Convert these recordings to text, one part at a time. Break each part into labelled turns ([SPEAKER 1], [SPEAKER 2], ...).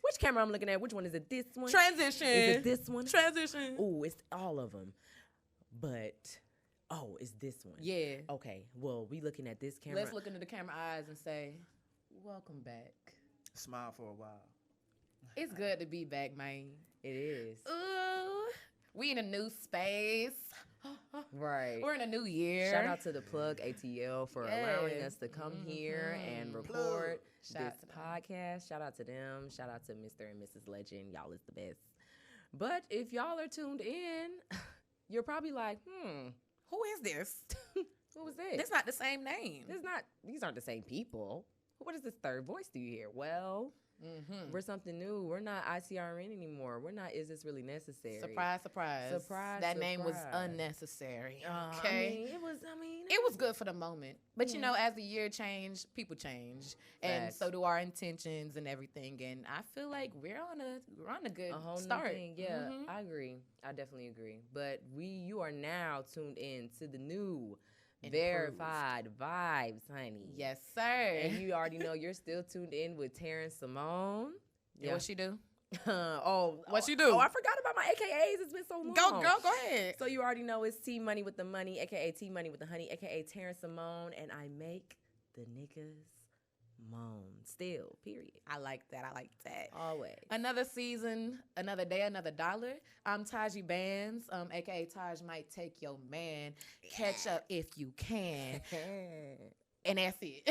[SPEAKER 1] Which camera I'm looking at? Which one is it? This one?
[SPEAKER 2] Transition.
[SPEAKER 1] Is it this one?
[SPEAKER 2] Transition.
[SPEAKER 1] Ooh, it's all of them. But it's this one.
[SPEAKER 2] Yeah.
[SPEAKER 1] Okay. Well, we looking at this camera.
[SPEAKER 2] Let's look into the camera eyes and say, "Welcome back."
[SPEAKER 3] Smile for a while.
[SPEAKER 2] It's good to be back, man.
[SPEAKER 1] It is.
[SPEAKER 2] Ooh, we in a new space.
[SPEAKER 1] Right.
[SPEAKER 2] We're in a new year.
[SPEAKER 1] Shout out to the Plug ATL for allowing us to come here and record this podcast. Shout out to them. Shout out to Mr. and Mrs. Legend. Y'all is the best. But if y'all are tuned in, you're probably like,
[SPEAKER 2] who is this?
[SPEAKER 1] Who was this?
[SPEAKER 2] That's not the same name.
[SPEAKER 1] These aren't the same people. What is this third voice do you hear? Well, we're something new. We're not ICRN anymore. We're not Is This Really Necessary?
[SPEAKER 2] Surprise, surprise.
[SPEAKER 1] Surprise,
[SPEAKER 2] that name was
[SPEAKER 1] surprise.
[SPEAKER 2] Unnecessary.
[SPEAKER 1] Okay.
[SPEAKER 2] It was good for the moment. But, you know, as the year changed, people change. And
[SPEAKER 1] Facts.
[SPEAKER 2] so do our intentions and everything. And I feel like we're on a good
[SPEAKER 1] whole
[SPEAKER 2] start.
[SPEAKER 1] New thing. Yeah, I agree. I definitely agree. But you are now tuned in to the new Verified Vibes, honey.
[SPEAKER 2] Yes, sir.
[SPEAKER 1] And you already know you're still tuned in with Taren Symone.
[SPEAKER 2] Yeah. What she do?
[SPEAKER 1] What
[SPEAKER 2] you do?
[SPEAKER 1] Oh, I forgot about my AKAs. It's been so long.
[SPEAKER 2] Go ahead.
[SPEAKER 1] So you already know it's T Money with the money, aka T Money with the honey, aka Taren Symone, and I make the niggas moan. Still, period.
[SPEAKER 2] I like that.
[SPEAKER 1] Always.
[SPEAKER 2] Another season, another day, another dollar. I'm Tahji-Bands, aka Taj Might Take Your Man. Catch up if you can. And that's it.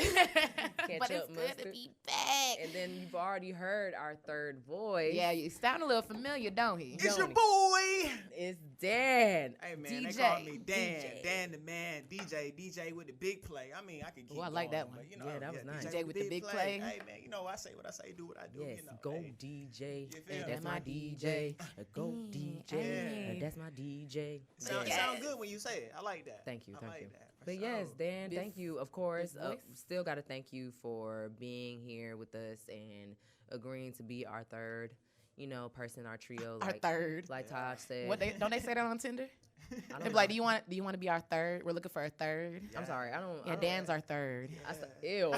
[SPEAKER 2] But it's good to be back.
[SPEAKER 1] And then you've already heard our third voice.
[SPEAKER 2] Yeah, you sound a little familiar, don't he?
[SPEAKER 3] It's your boy.
[SPEAKER 1] It's Dan.
[SPEAKER 3] Hey, man,
[SPEAKER 2] DJ.
[SPEAKER 3] they call me Dan.
[SPEAKER 1] DJ.
[SPEAKER 3] Dan the man. DJ with the big play. I mean, I can keep
[SPEAKER 2] I like
[SPEAKER 3] going,
[SPEAKER 2] that one.
[SPEAKER 3] but, you know,
[SPEAKER 1] Yeah, that was nice.
[SPEAKER 2] DJ with the big play.
[SPEAKER 3] Hey, man, you know, I say what I say, do what I do.
[SPEAKER 1] Yes,
[SPEAKER 3] you know,
[SPEAKER 1] go
[SPEAKER 3] hey.
[SPEAKER 1] DJ.
[SPEAKER 3] You feel
[SPEAKER 1] That's
[SPEAKER 3] me?
[SPEAKER 1] my DJ. Go DJ.
[SPEAKER 3] Yeah.
[SPEAKER 1] That's my DJ.
[SPEAKER 3] Sound good when you say it. I like that.
[SPEAKER 1] Thank you.
[SPEAKER 3] I like that.
[SPEAKER 1] But
[SPEAKER 3] For
[SPEAKER 1] yes,
[SPEAKER 3] sure.
[SPEAKER 1] Dan, thank you. Of course,
[SPEAKER 2] this voice.
[SPEAKER 1] still got to thank you for being here with us and agreeing to be our third, person, our trio.
[SPEAKER 2] Our third.
[SPEAKER 1] Like Taj said.
[SPEAKER 2] Don't they say that on Tinder?
[SPEAKER 1] I
[SPEAKER 2] They
[SPEAKER 1] don't
[SPEAKER 2] be like, do you want to be our third? We're looking for a third.
[SPEAKER 1] I'm sorry, I don't.
[SPEAKER 2] Yeah, Dan's our third.
[SPEAKER 1] Ew.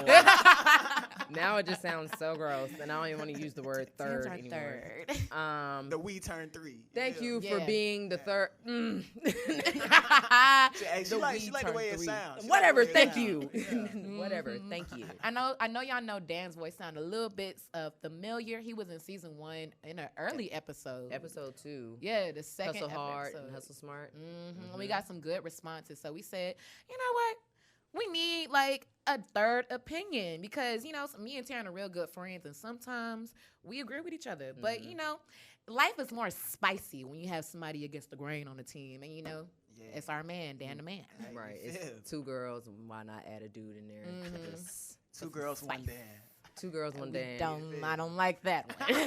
[SPEAKER 1] Now it just sounds so gross, and I don't even want to use the word third
[SPEAKER 2] Dan's our
[SPEAKER 1] anymore.
[SPEAKER 2] third.
[SPEAKER 3] The we turn 3.
[SPEAKER 1] Thank you for
[SPEAKER 2] Yeah.
[SPEAKER 1] being the third.
[SPEAKER 3] Hey, she like the way it sounds. She
[SPEAKER 1] Whatever.
[SPEAKER 3] like the way it
[SPEAKER 1] Thank you.
[SPEAKER 3] sounds.
[SPEAKER 1] Whatever. Thank you.
[SPEAKER 2] I know y'all know Dan's voice sound a little bit familiar. He was in season 1 in an early episode.
[SPEAKER 1] Episode 2.
[SPEAKER 2] Yeah, the second
[SPEAKER 1] Hustle hard
[SPEAKER 2] episode.
[SPEAKER 1] and hustle smart.
[SPEAKER 2] We got some good responses. So we said, you know what? We need like a third opinion because, me and Taren are real good friends and sometimes we agree with each other. But, life is more spicy when you have somebody against the grain on the team. And, it's our man, Dan the man.
[SPEAKER 3] Hey,
[SPEAKER 1] Right.
[SPEAKER 3] you feel?
[SPEAKER 1] It's 2 girls. Why not add a dude in there? Just
[SPEAKER 3] 2 girls, 1 Dan.
[SPEAKER 1] 2 girls, 1 Dan.
[SPEAKER 2] I don't like that one.
[SPEAKER 1] But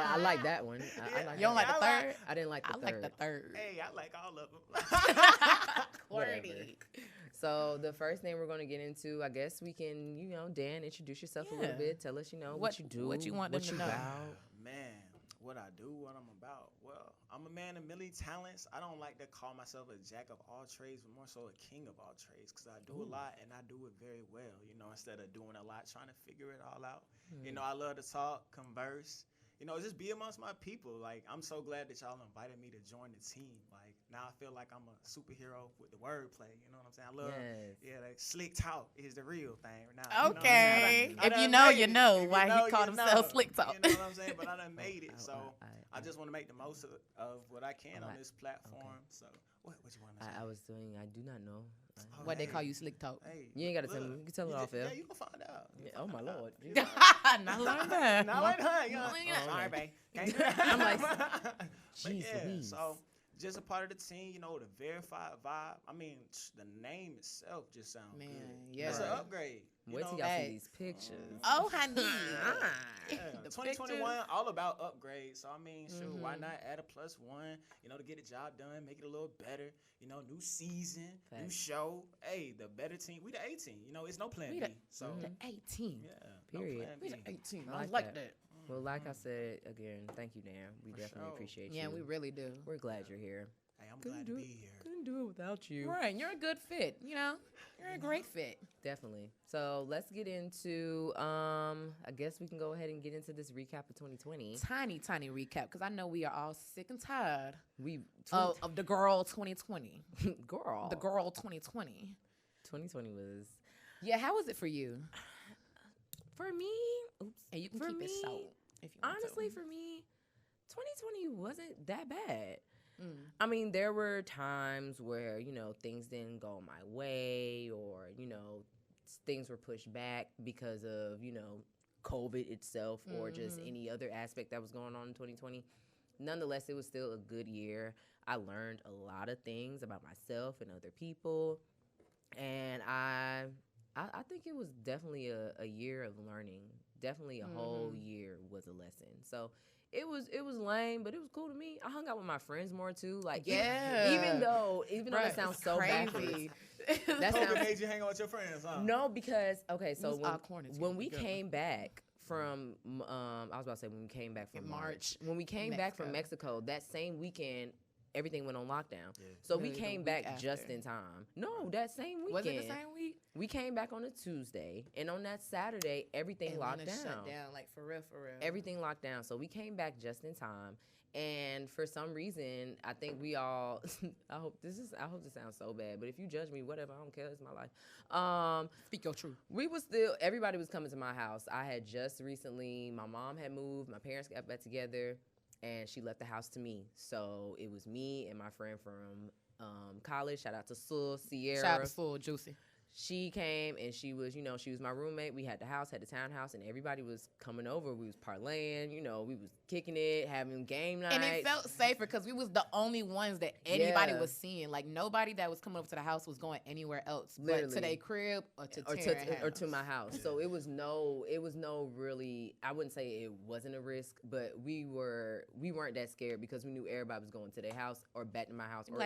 [SPEAKER 1] I like that one. I like
[SPEAKER 2] You don't
[SPEAKER 1] that
[SPEAKER 2] like the
[SPEAKER 1] one.
[SPEAKER 2] third?
[SPEAKER 1] I didn't like the
[SPEAKER 2] I
[SPEAKER 1] third.
[SPEAKER 2] like the third.
[SPEAKER 3] Hey, I like all of them.
[SPEAKER 1] Whatever. So the first name we're going to get into, I guess we can, Dan, introduce yourself a little bit. Tell us, what you do,
[SPEAKER 2] what you want them
[SPEAKER 1] what
[SPEAKER 2] to
[SPEAKER 1] you
[SPEAKER 2] know.
[SPEAKER 1] about.
[SPEAKER 3] Man, what I do, what I'm about. Well, I'm a man of many talents. I don't like to call myself a jack of all trades, but more so a king of all trades because I do a lot and I do it very well, instead of doing a lot, trying to figure it all out. I love to talk, converse, just be amongst my people. Like, I'm so glad that y'all invited me to join the team. Like, now I feel like I'm a superhero with the wordplay. You know what I'm saying? I love, like slick talk is the real thing now.
[SPEAKER 2] Okay.
[SPEAKER 3] I
[SPEAKER 2] if
[SPEAKER 3] done
[SPEAKER 2] you know,
[SPEAKER 3] made
[SPEAKER 2] you
[SPEAKER 3] it.
[SPEAKER 2] know
[SPEAKER 3] If
[SPEAKER 2] why
[SPEAKER 3] you know,
[SPEAKER 2] he called
[SPEAKER 3] you
[SPEAKER 2] himself
[SPEAKER 3] know.
[SPEAKER 2] Slick Talk.
[SPEAKER 3] You know what I'm saying? But I done made it. So I just want to make the most of what I can on this platform. So what you want to say?
[SPEAKER 1] I do not know.
[SPEAKER 2] What they call you Slick Talk.
[SPEAKER 3] Hey,
[SPEAKER 1] You ain't got to tell me. You can tell it off,
[SPEAKER 3] Yeah,
[SPEAKER 1] Phil.
[SPEAKER 3] you can find out.
[SPEAKER 1] Oh, my Lord.
[SPEAKER 2] Not like that.
[SPEAKER 3] Not like that. Sorry, babe. I'm
[SPEAKER 1] like,
[SPEAKER 3] but
[SPEAKER 1] Jeez
[SPEAKER 3] yeah,
[SPEAKER 1] Louise.
[SPEAKER 3] so just a part of the team, the verified vibe. I mean, the name itself just sounds
[SPEAKER 2] Man,
[SPEAKER 3] good.
[SPEAKER 2] yeah.
[SPEAKER 3] It's an upgrade.
[SPEAKER 1] Wait till y'all see these pictures.
[SPEAKER 2] Oh, honey.
[SPEAKER 3] Yeah,
[SPEAKER 2] The
[SPEAKER 3] 2021, all about upgrades. So, I mean, sure, why not add a +1, to get the job done, make it a little better. New season, new show. Hey, the better team. We the A team. It's no plan B. So,
[SPEAKER 2] The 18.
[SPEAKER 3] yeah.
[SPEAKER 1] Period.
[SPEAKER 3] No plan B.
[SPEAKER 2] 18.
[SPEAKER 1] I
[SPEAKER 2] I
[SPEAKER 1] like
[SPEAKER 2] like
[SPEAKER 1] that.
[SPEAKER 2] that.
[SPEAKER 1] Well, like I said, again, thank you, Dan. We
[SPEAKER 3] For
[SPEAKER 1] definitely
[SPEAKER 3] sure.
[SPEAKER 1] appreciate you.
[SPEAKER 2] Yeah, we really do.
[SPEAKER 1] We're glad you're here.
[SPEAKER 3] Hey, I'm glad to be here.
[SPEAKER 1] Couldn't do it without you.
[SPEAKER 2] Right, you're a good fit. You know, you're a great fit.
[SPEAKER 1] Definitely. So let's get into. I guess we can go ahead and get into this recap of 2020.
[SPEAKER 2] Tiny recap, because I know we are all sick and tired
[SPEAKER 1] We
[SPEAKER 2] of the girl 2020.
[SPEAKER 1] girl.
[SPEAKER 2] The girl 2020.
[SPEAKER 1] 2020 was
[SPEAKER 2] Yeah, how was it for you?
[SPEAKER 1] for me. Oops.
[SPEAKER 2] And you can
[SPEAKER 1] For
[SPEAKER 2] keep it
[SPEAKER 1] me,
[SPEAKER 2] short if you want
[SPEAKER 1] Honestly,
[SPEAKER 2] to.
[SPEAKER 1] for me, 2020 wasn't that bad.
[SPEAKER 2] Mm.
[SPEAKER 1] I mean, there were times where, things didn't go my way or, things were pushed back because of, COVID itself or just any other aspect that was going on in 2020. Nonetheless, it was still a good year. I learned a lot of things about myself and other people. And I think it was definitely a year of learning. Definitely a whole year was a lesson. So it was lame, but it was cool to me. I hung out with my friends more too. Like even though that sounds so backwards. That
[SPEAKER 3] COVID
[SPEAKER 1] sounds
[SPEAKER 3] made you hang out with your friends, huh?
[SPEAKER 1] no, because okay, so
[SPEAKER 2] quarantine
[SPEAKER 1] when we
[SPEAKER 2] together.
[SPEAKER 1] came back from I was about to say when we came back from
[SPEAKER 2] In March,
[SPEAKER 1] when we came back from Mexico, that same weekend everything went on lockdown. So we
[SPEAKER 2] Really, the
[SPEAKER 1] came
[SPEAKER 2] week
[SPEAKER 1] back
[SPEAKER 2] after.
[SPEAKER 1] just in time. No, that same weekend.
[SPEAKER 2] Was it the same week?
[SPEAKER 1] We came back on a Tuesday, and on that Saturday, everything locked down.
[SPEAKER 2] Shut down, like for real.
[SPEAKER 1] Everything locked down. So we came back just in time. And for some reason, I think we all I hope this sounds so bad, but if you judge me, whatever, I don't care. It's my life.
[SPEAKER 2] Speak your truth.
[SPEAKER 1] Everybody was coming to my house. I had just recently, my mom had moved, my parents got back together, and she left the house to me. So it was me and my friend from college. Shout out to Sul, Sierra.
[SPEAKER 2] Shout out to Sul, Juicy.
[SPEAKER 1] She came and she was my roommate. We had the house, had the townhouse, and everybody was coming over. We was parlaying, we was kicking it, having game night.
[SPEAKER 2] And it felt safer because we was the only ones that anybody was seeing. Like nobody that was coming over to the house was going anywhere else, but to their crib or to
[SPEAKER 1] or to my house. So it was no really. I wouldn't say it wasn't a risk, but we weren't that scared because we knew everybody was going to their house or back to my house or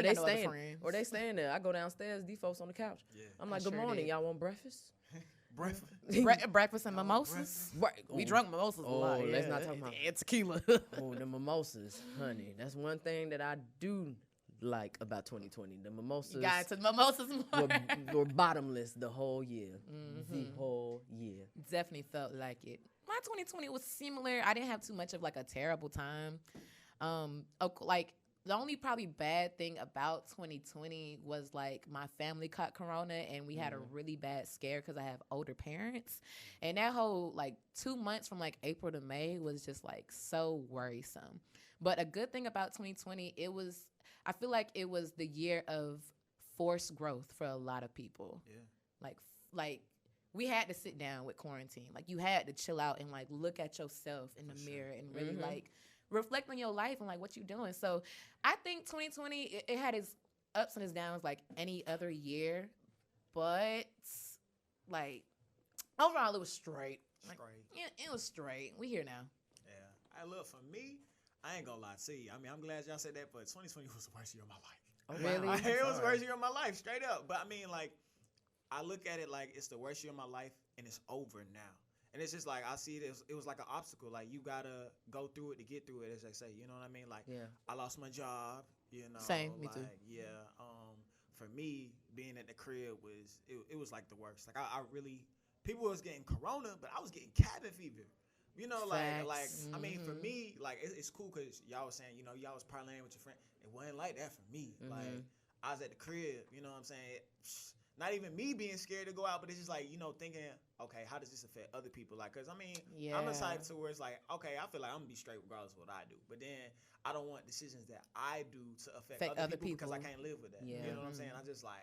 [SPEAKER 1] they staying there. I go downstairs, these folks on the couch.
[SPEAKER 3] Yeah.
[SPEAKER 1] I'm like, good morning, y'all want breakfast?
[SPEAKER 2] Breakfast and mimosas. We drunk mimosas a lot.
[SPEAKER 1] Let's not talk about
[SPEAKER 2] and tequila.
[SPEAKER 1] the mimosas, honey. That's one thing that I do like about 2020. The mimosas.
[SPEAKER 2] You got to the mimosas more.
[SPEAKER 1] were bottomless the whole year. The whole year.
[SPEAKER 2] Definitely felt like it. My 2020 was similar. I didn't have too much of like a terrible time. The only probably bad thing about 2020 was like my family caught corona and we had a really bad scare because I have older parents. And that whole like 2 months from like April to May was just like so worrisome. But a good thing about 2020, I feel like it was the year of forced growth for a lot of people.
[SPEAKER 3] Yeah.
[SPEAKER 2] Like we had to sit down with quarantine. Like you had to chill out and like look at yourself in the mirror and really like reflect on your life and like what you're doing. So I think 2020 it had its ups and its downs like any other year, but like overall it was straight. Yeah, it was straight. We here now.
[SPEAKER 3] Yeah. Look, for me, I ain't gonna lie to you. I mean, I'm glad y'all said that, but 2020 was the worst year of my life.
[SPEAKER 1] Oh, really?
[SPEAKER 3] It was the worst year of my life, straight up. But I mean, like, I look at it like it's the worst year of my life and it's over now. And it's just like, I see it was like an obstacle. Like, you got to go through it to get through it, as they say. You know what I mean? Like, I lost my job,
[SPEAKER 2] Same, me too.
[SPEAKER 3] Yeah. For me, being at the crib was like the worst. Like, I really, people was getting corona, but I was getting cabin fever. I mean, for me, like, it's cool because y'all was saying, y'all was parlaying with your friend. It wasn't like that for me. Like, I was at the crib, you know what I'm saying? Not even me being scared to go out, but it's just like, thinking, okay, how does this affect other people? Like, because, I mean, I'm the type to where it's like, okay, I feel like I'm going to be straight regardless of what I do. But then I don't want decisions that I do to affect other people because I can't live with that. Yeah. You know what I'm saying? I just like,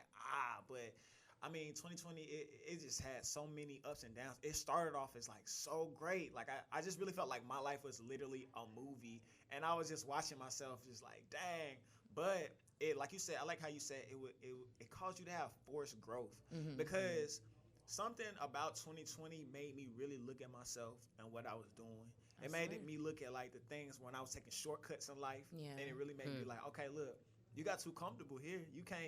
[SPEAKER 3] but, I mean, 2020, it just had so many ups and downs. It started off as, like, so great. Like, I just really felt like my life was literally a movie. And I was just watching myself just like, dang. But like you said, I like how you said it caused you to have forced growth because something about 2020 made me really look at myself and what I was doing. It made me look at like the things when I was taking shortcuts in life, and it really made me be like, okay, look, You got too comfortable here. You can't.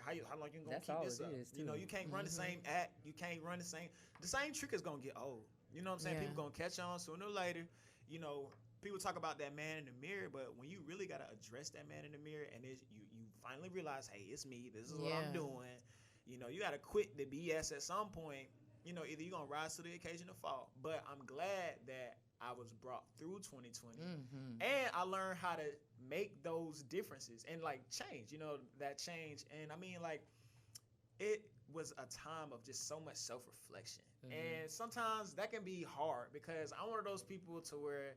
[SPEAKER 3] How long you gonna
[SPEAKER 1] That's
[SPEAKER 3] keep
[SPEAKER 1] all
[SPEAKER 3] this
[SPEAKER 1] it
[SPEAKER 3] up?
[SPEAKER 1] is,
[SPEAKER 3] You know,
[SPEAKER 1] too.
[SPEAKER 3] you can't run the same act. You can't run the same trick is gonna get old. You know what I'm saying?
[SPEAKER 2] Yeah.
[SPEAKER 3] People gonna catch on sooner or later. You know, people talk about that man in the mirror, but when you really gotta address that man in the mirror, and you finally realize, hey, it's me. This is what I'm doing. You know, you gotta quit the BS at some point. You know, either you're gonna rise to the occasion or fall. But I'm glad that I was brought through 2020, and I learned how to make those differences and like change. You know, that change, and I mean, like, it was a time of just so much self-reflection, and sometimes that can be hard because I'm one of those people to where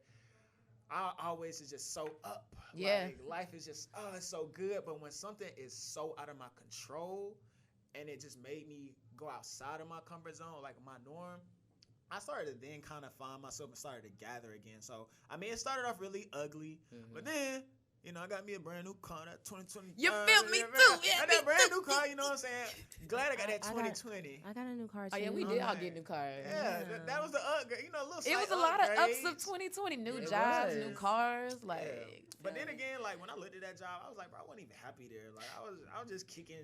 [SPEAKER 3] I always is just so up.
[SPEAKER 2] Yeah,
[SPEAKER 3] like, life is just it's so good, but when something is so out of my control, and it just made me go outside of my comfort zone, like my norm, I started to then kind of find myself and started to gather again. So, I mean, it started off really ugly, but then, you know, I got me a brand new car, that 2020.
[SPEAKER 2] You feel me too.
[SPEAKER 3] Yeah, that brand new car, you know what I'm saying? Glad I got that 2020.
[SPEAKER 1] I got a new car too.
[SPEAKER 2] Oh yeah, we did all get new cars.
[SPEAKER 3] Yeah, that was the upgrade. You know, a little
[SPEAKER 2] It was
[SPEAKER 3] slight
[SPEAKER 2] a lot of ups
[SPEAKER 3] upgrades.
[SPEAKER 2] of 2020. New
[SPEAKER 1] It
[SPEAKER 2] jobs,
[SPEAKER 1] was.
[SPEAKER 2] new cars, like.
[SPEAKER 3] Yeah. But then again, like when I looked at that job, I was like, bro, I wasn't even happy there. Like I was just kicking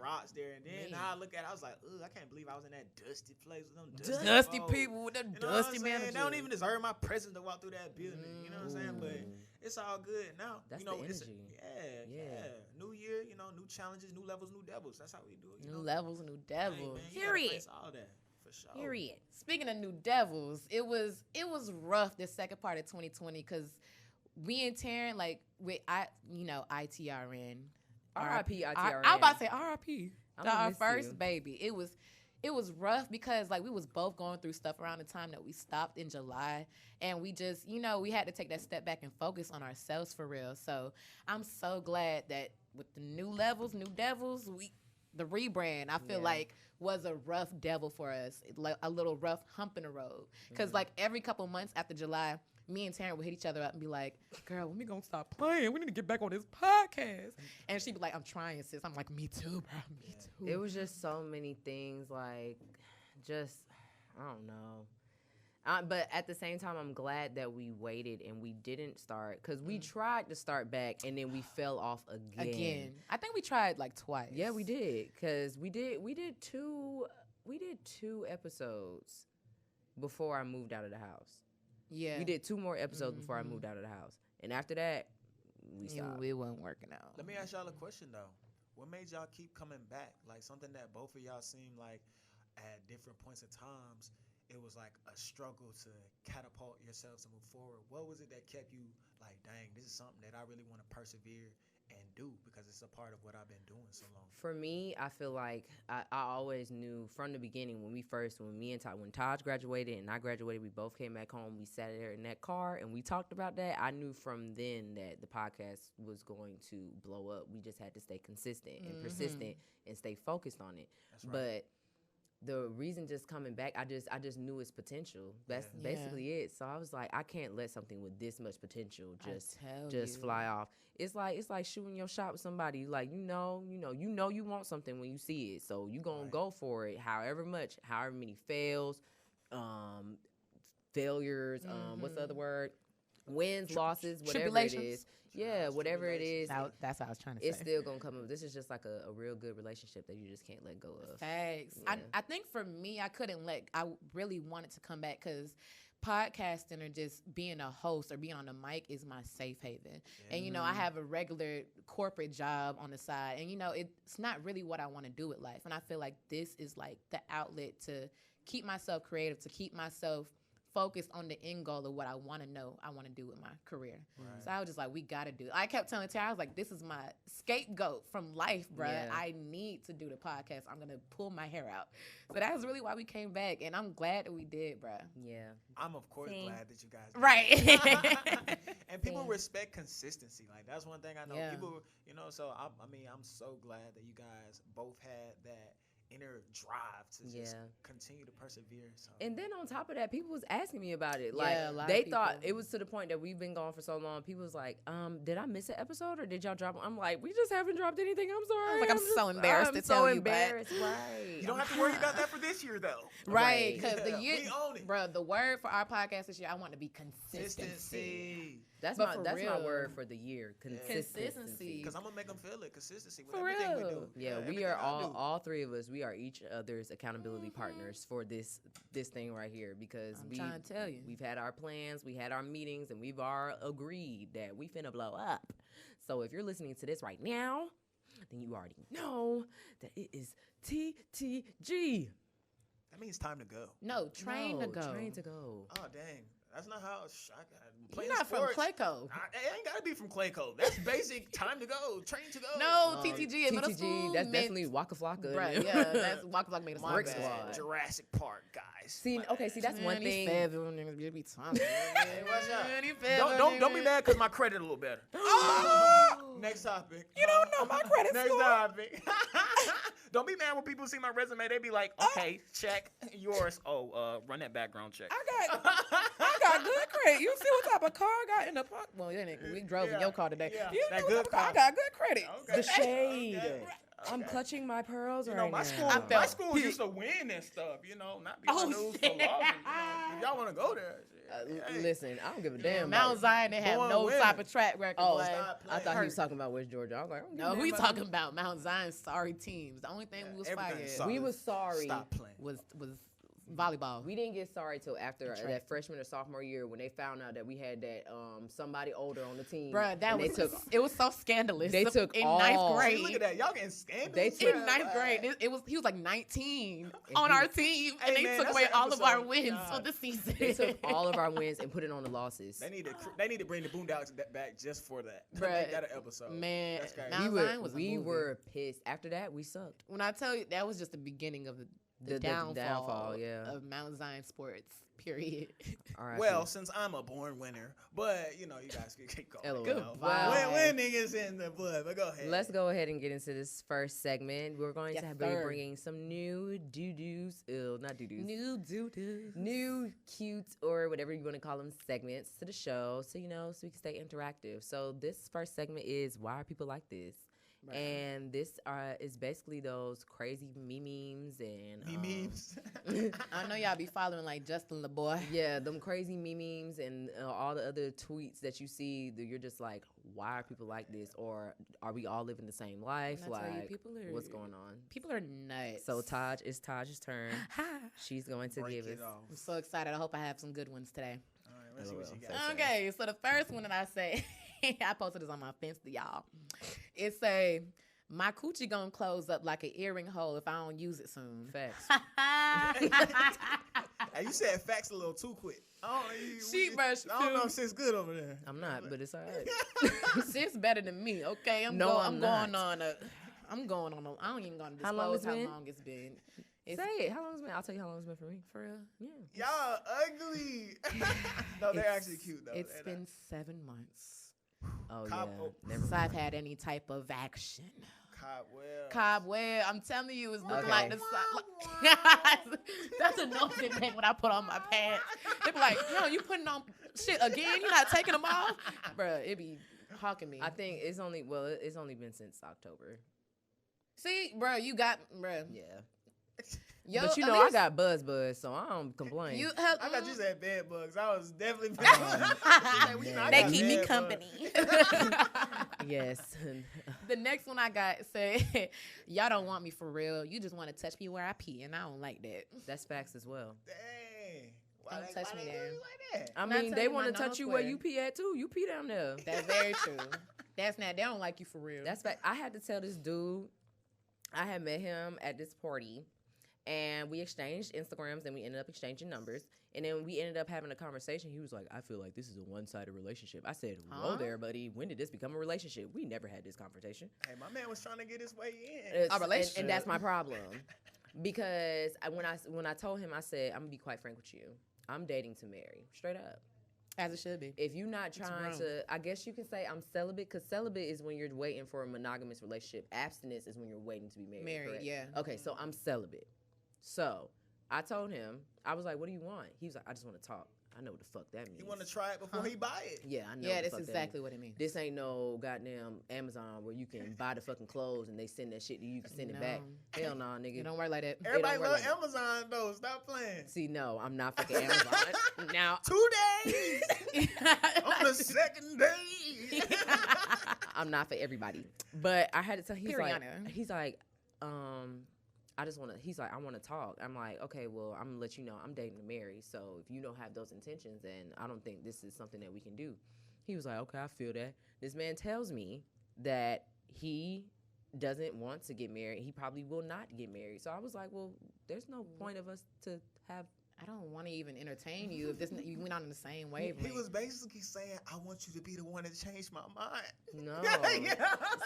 [SPEAKER 3] rocks there. And then now I look at it, I was like, ugh, I can't believe I was in that dusty place with them
[SPEAKER 2] Dusty
[SPEAKER 3] folks.
[SPEAKER 2] people with them
[SPEAKER 3] You know
[SPEAKER 2] dusty
[SPEAKER 3] what I'm saying?
[SPEAKER 2] managers.
[SPEAKER 3] They don't even deserve my presence to walk through that building. You know what I'm saying? But it's all good now.
[SPEAKER 1] That's
[SPEAKER 3] you know,
[SPEAKER 1] the
[SPEAKER 3] it's
[SPEAKER 1] energy.
[SPEAKER 3] yeah. New year, you know, new challenges, new levels, new devils. That's how we do it.
[SPEAKER 2] New levels, new devils.
[SPEAKER 3] Period. All that for sure.
[SPEAKER 2] Period. Speaking of new devils, it was rough the second part of 2020 because we and Taren, like with ITRN.
[SPEAKER 1] R.I.P. ITRN.
[SPEAKER 2] I was about to say R.I.P. Our
[SPEAKER 1] miss
[SPEAKER 2] first
[SPEAKER 1] you.
[SPEAKER 2] baby. It was rough because like we was both going through stuff around the time that we stopped in July, and we just we had to take that step back and focus on ourselves for real. So I'm so glad that with the new levels, new devils, the rebrand I feel like was a rough devil for us, like a little rough hump in the road. Because like every couple months after July, me and Taren would hit each other up and be like, girl, when we gonna stop playing? We need to get back on this podcast. And she'd be like, I'm trying, sis. I'm like, me too, bro. Me too.
[SPEAKER 1] It was just so many things, like, just, I don't know. But at the same time, I'm glad that we waited and we didn't start, because we tried to start back and then we fell off again.
[SPEAKER 2] I think we tried like twice.
[SPEAKER 1] Yeah, we did, because we did two episodes before I moved out of the house.
[SPEAKER 2] Yeah.
[SPEAKER 1] We did 2 more episodes before I moved out of the house. And after that, we stopped.
[SPEAKER 2] It wasn't working out.
[SPEAKER 3] Let me ask y'all a question though. What made y'all keep coming back? Like something that both of y'all seemed like at different points of times, it was like a struggle to catapult yourselves to move forward. What was it that kept you like, dang, this is something that I really want to persevere and do because it's a part of what I've been doing so long?
[SPEAKER 1] For me, I feel like I always knew from the beginning when Taj graduated and I graduated, we both came back home. We sat there in that car and we talked about that. I knew from then that the podcast was going to blow up. We just had to stay consistent and persistent and stay focused on it.
[SPEAKER 3] That's right.
[SPEAKER 1] But the reason just coming back, I just knew its potential. That's basically it. So I was like, I can't let something with this much potential just fly off. It's like shooting your shot with somebody. Like you know you want something when you see it. So you gonna go for it. However many fails, failures. What's the other word? Wins, losses, whatever it is. Yeah, whatever it is.
[SPEAKER 2] That's what I was trying to say.
[SPEAKER 1] It's still gonna come up. This is just like a real good relationship that you just can't let go of.
[SPEAKER 2] Facts.
[SPEAKER 1] Yeah.
[SPEAKER 2] I think for me, I really wanted to come back because podcasting or just being a host or being on the mic is my safe haven. Yeah. And, I have a regular corporate job on the side. And, it's not really what I want to do with life. And I feel like this is like the outlet to keep myself creative, to keep myself focused on the end goal of what I want to do with my career. Right. So I was just like, we got to do it. I kept telling Tara, I was like, this is my scapegoat from life, bruh. Yeah. I need to do the podcast. I'm going to pull my hair out. So that's really why we came back. And I'm glad that we did, bruh.
[SPEAKER 1] Yeah.
[SPEAKER 3] I'm, of course, glad that you guys did.
[SPEAKER 2] Right.
[SPEAKER 3] And people respect consistency. Like, that's one thing I know. People, so I'm so glad that you guys both had that inner drive to just continue to persevere. So.
[SPEAKER 1] And then on top of that, people was asking me about it.
[SPEAKER 2] Yeah,
[SPEAKER 1] Like they thought it was to the point that we've been gone for so long. People was like, did I miss an episode or did y'all drop? I'm like, we just haven't dropped anything. I'm sorry.
[SPEAKER 2] Like, I'm so embarrassed to tell you,
[SPEAKER 1] right?
[SPEAKER 3] You don't have to worry about that for this year, though.
[SPEAKER 2] Right, because the year,
[SPEAKER 3] we own it,
[SPEAKER 2] bro. The word for our podcast this year, I want to be consistency.
[SPEAKER 1] That's my word for the year. Consistency.
[SPEAKER 3] Because I'm gonna make them feel it. Consistency with
[SPEAKER 2] for
[SPEAKER 3] everything
[SPEAKER 2] real.
[SPEAKER 3] we do.
[SPEAKER 1] Yeah, we are all three of us. We are each other's accountability partners for this thing right here. Because
[SPEAKER 2] I'm trying to tell you,
[SPEAKER 1] we've had our plans, we had our meetings, and we've all agreed that we finna blow up. So if you're listening to this right now, then you already know that it is TTG.
[SPEAKER 3] That means time to go.
[SPEAKER 2] No, train to go.
[SPEAKER 1] Train to go.
[SPEAKER 3] Oh, dang. That's not how
[SPEAKER 2] you're not sports. From Clayco.
[SPEAKER 3] I ain't gotta be from Clayco. That's basic. Time to go. Train to go.
[SPEAKER 2] No, TTG in middle school.
[SPEAKER 1] That's definitely Waka Flocka.
[SPEAKER 2] Right, yeah, that's Waka Flocka made a
[SPEAKER 1] Brick Squad.
[SPEAKER 3] Jurassic Park, guys.
[SPEAKER 1] See, that's one thing.
[SPEAKER 3] Don't be mad because my credit a little better. Next topic.
[SPEAKER 2] You don't know my credit
[SPEAKER 3] Next
[SPEAKER 2] score.
[SPEAKER 3] topic. Don't be mad when people see my resume. They be like, okay, check yours. Oh, run that background check.
[SPEAKER 2] I got good credit. You see what type of car I got in the park? Well, we drove in your car today.
[SPEAKER 3] Yeah,
[SPEAKER 2] you
[SPEAKER 3] that
[SPEAKER 2] know
[SPEAKER 3] good car.
[SPEAKER 2] I got good credit.
[SPEAKER 3] Okay.
[SPEAKER 1] The shade.
[SPEAKER 3] Okay.
[SPEAKER 1] I'm clutching my pearls
[SPEAKER 3] you
[SPEAKER 1] right
[SPEAKER 3] know, my
[SPEAKER 1] now.
[SPEAKER 3] my school used to win and stuff, not be on the news for losing. If y'all want to go there.
[SPEAKER 1] Listen, I don't give a damn.
[SPEAKER 2] Mount Zion, they have no type of track record.
[SPEAKER 1] Oh, I thought he was talking about West Georgia. I was like,
[SPEAKER 2] no, we talking about Mount Zion. Sorry teams. The only thing we was fired.
[SPEAKER 1] We was sorry.
[SPEAKER 3] Stop playing.
[SPEAKER 2] Was volleyball.
[SPEAKER 1] We didn't get sorry till after that freshman or sophomore year when they found out that we had that somebody older on the team.
[SPEAKER 2] Bruh, it was so scandalous.
[SPEAKER 1] They took
[SPEAKER 2] in
[SPEAKER 1] all,
[SPEAKER 2] ninth grade.
[SPEAKER 3] See, look at that, y'all getting scandalous.
[SPEAKER 1] They took
[SPEAKER 2] in ninth grade. He was like 19 on our team, and they took away all of our wins for the season.
[SPEAKER 1] They took all of our wins and put it on the losses.
[SPEAKER 3] They need to bring the Boondocks back just for that.
[SPEAKER 2] Bruh,
[SPEAKER 3] they got an episode.
[SPEAKER 2] Man,
[SPEAKER 1] we were pissed. After that, we sucked.
[SPEAKER 2] When I tell you, that was just the beginning of the downfall of Mount Zion sports, period.
[SPEAKER 3] Well, since I'm a born winner, but you guys can keep going. Winning is in the blood, but go ahead.
[SPEAKER 1] Let's go ahead and get into this first segment. We're going to be bringing some new doo-doos, not doo-doos.
[SPEAKER 2] New doo-doos.
[SPEAKER 1] New cute or whatever you want to call them segments to the show, so we can stay interactive. So this first segment is Why Are People Like This? Right. And this is basically those crazy memes and
[SPEAKER 3] memes.
[SPEAKER 2] I know y'all be following like Justin LeBoy.
[SPEAKER 1] Yeah, them crazy memes and all the other tweets that you see. That you're just like, why are people like this? Or are we all living the same life? Like, what's going on?
[SPEAKER 2] People are nuts.
[SPEAKER 1] So it's Taj's turn. She's going to give us.
[SPEAKER 2] I'm so excited. I hope I have some good ones today.
[SPEAKER 3] All right, let's see what you got.
[SPEAKER 2] Okay, so the first one that I say. I posted this on my fence to y'all. It say, my coochie gonna close up like an earring hole if I don't use it soon.
[SPEAKER 1] Facts.
[SPEAKER 3] Hey, you said facts a little too quick. I
[SPEAKER 2] don't
[SPEAKER 3] know if Sis good over there.
[SPEAKER 1] I'm not, but it's all right.
[SPEAKER 2] Sis better than me, okay? I'm going on a, I don't even gonna disclose how long it's been.
[SPEAKER 1] Say it. How long it's been? I'll tell you how long it's been for me.
[SPEAKER 2] For real?
[SPEAKER 1] Yeah.
[SPEAKER 3] Y'all ugly. No, they're actually cute though.
[SPEAKER 2] It's been 7 months.
[SPEAKER 1] Oh,
[SPEAKER 2] Since I've had any type of action.
[SPEAKER 3] Cobweb.
[SPEAKER 2] I'm telling you, it's looking like the that's a noise they make when I put on my pants. They be like, yo, you putting on shit again? You not taking them off? Bruh, it be hawking me.
[SPEAKER 1] I think it's only been since October.
[SPEAKER 2] See, bruh,
[SPEAKER 1] Yeah.
[SPEAKER 2] Yo,
[SPEAKER 1] but I got buzz, so I don't complain.
[SPEAKER 3] I thought you said bed bugs. I was definitely.
[SPEAKER 2] They keep me company.
[SPEAKER 1] Yes.
[SPEAKER 2] The next one I got say, y'all don't want me for real. You just want to touch me where I pee, and I don't like that.
[SPEAKER 1] That's facts as well.
[SPEAKER 3] Dang.
[SPEAKER 2] Don't touch me there.
[SPEAKER 3] Like that?
[SPEAKER 1] I mean, they want to touch you where you pee at too. You pee down there.
[SPEAKER 2] That's very true. That's not. They don't like you for real.
[SPEAKER 1] That's fact. I had to tell this dude. I had met him at this party. And we exchanged Instagrams, and we ended up exchanging numbers. And then we ended up having a conversation. He was like, I feel like this is a one-sided relationship. I said, whoa there, buddy. When did this become a relationship? We never had this conversation.
[SPEAKER 3] Hey, my man was trying to get his way in.
[SPEAKER 1] A relationship. And that's my problem. Because when I told him, I said, I'm going to be quite frank with you. I'm dating to marry. Straight up.
[SPEAKER 2] As it should be.
[SPEAKER 1] If you're not trying to, I guess you can say I'm celibate, because celibate is when you're waiting for a monogamous relationship. Abstinence is when you're waiting to be married. Correct?
[SPEAKER 2] Yeah.
[SPEAKER 1] Okay, so I'm celibate. So I told him, I was like, what do you want? He was like, I just want to talk. I know what the fuck that means.
[SPEAKER 3] He want to try it before he buy it.
[SPEAKER 1] Yeah, I know.
[SPEAKER 2] Yeah, that's exactly what it means.
[SPEAKER 1] This ain't no goddamn Amazon where you can buy the fucking clothes and they send that shit to you. You can send it back. Hell no, nigga.
[SPEAKER 2] It don't work like that.
[SPEAKER 3] Everybody love Amazon though. Stop playing.
[SPEAKER 1] See, no, I'm not fucking Amazon. Now
[SPEAKER 3] 2 days on the second day.
[SPEAKER 1] I'm not for everybody. But I had to tell he's like, he's like, I want to talk. I'm like, okay, well, I'm going to let you know I'm dating to marry. So if you don't have those intentions, then I don't think this is something that we can do. He was like, okay, I feel that. This man tells me that he doesn't want to get married. He probably will not get married. So I was like, well, there's no point of us to have.
[SPEAKER 2] I don't want to even entertain you if you went on in the same wavelength.
[SPEAKER 3] He was basically saying, I want you to be the one that changed my mind.
[SPEAKER 1] No.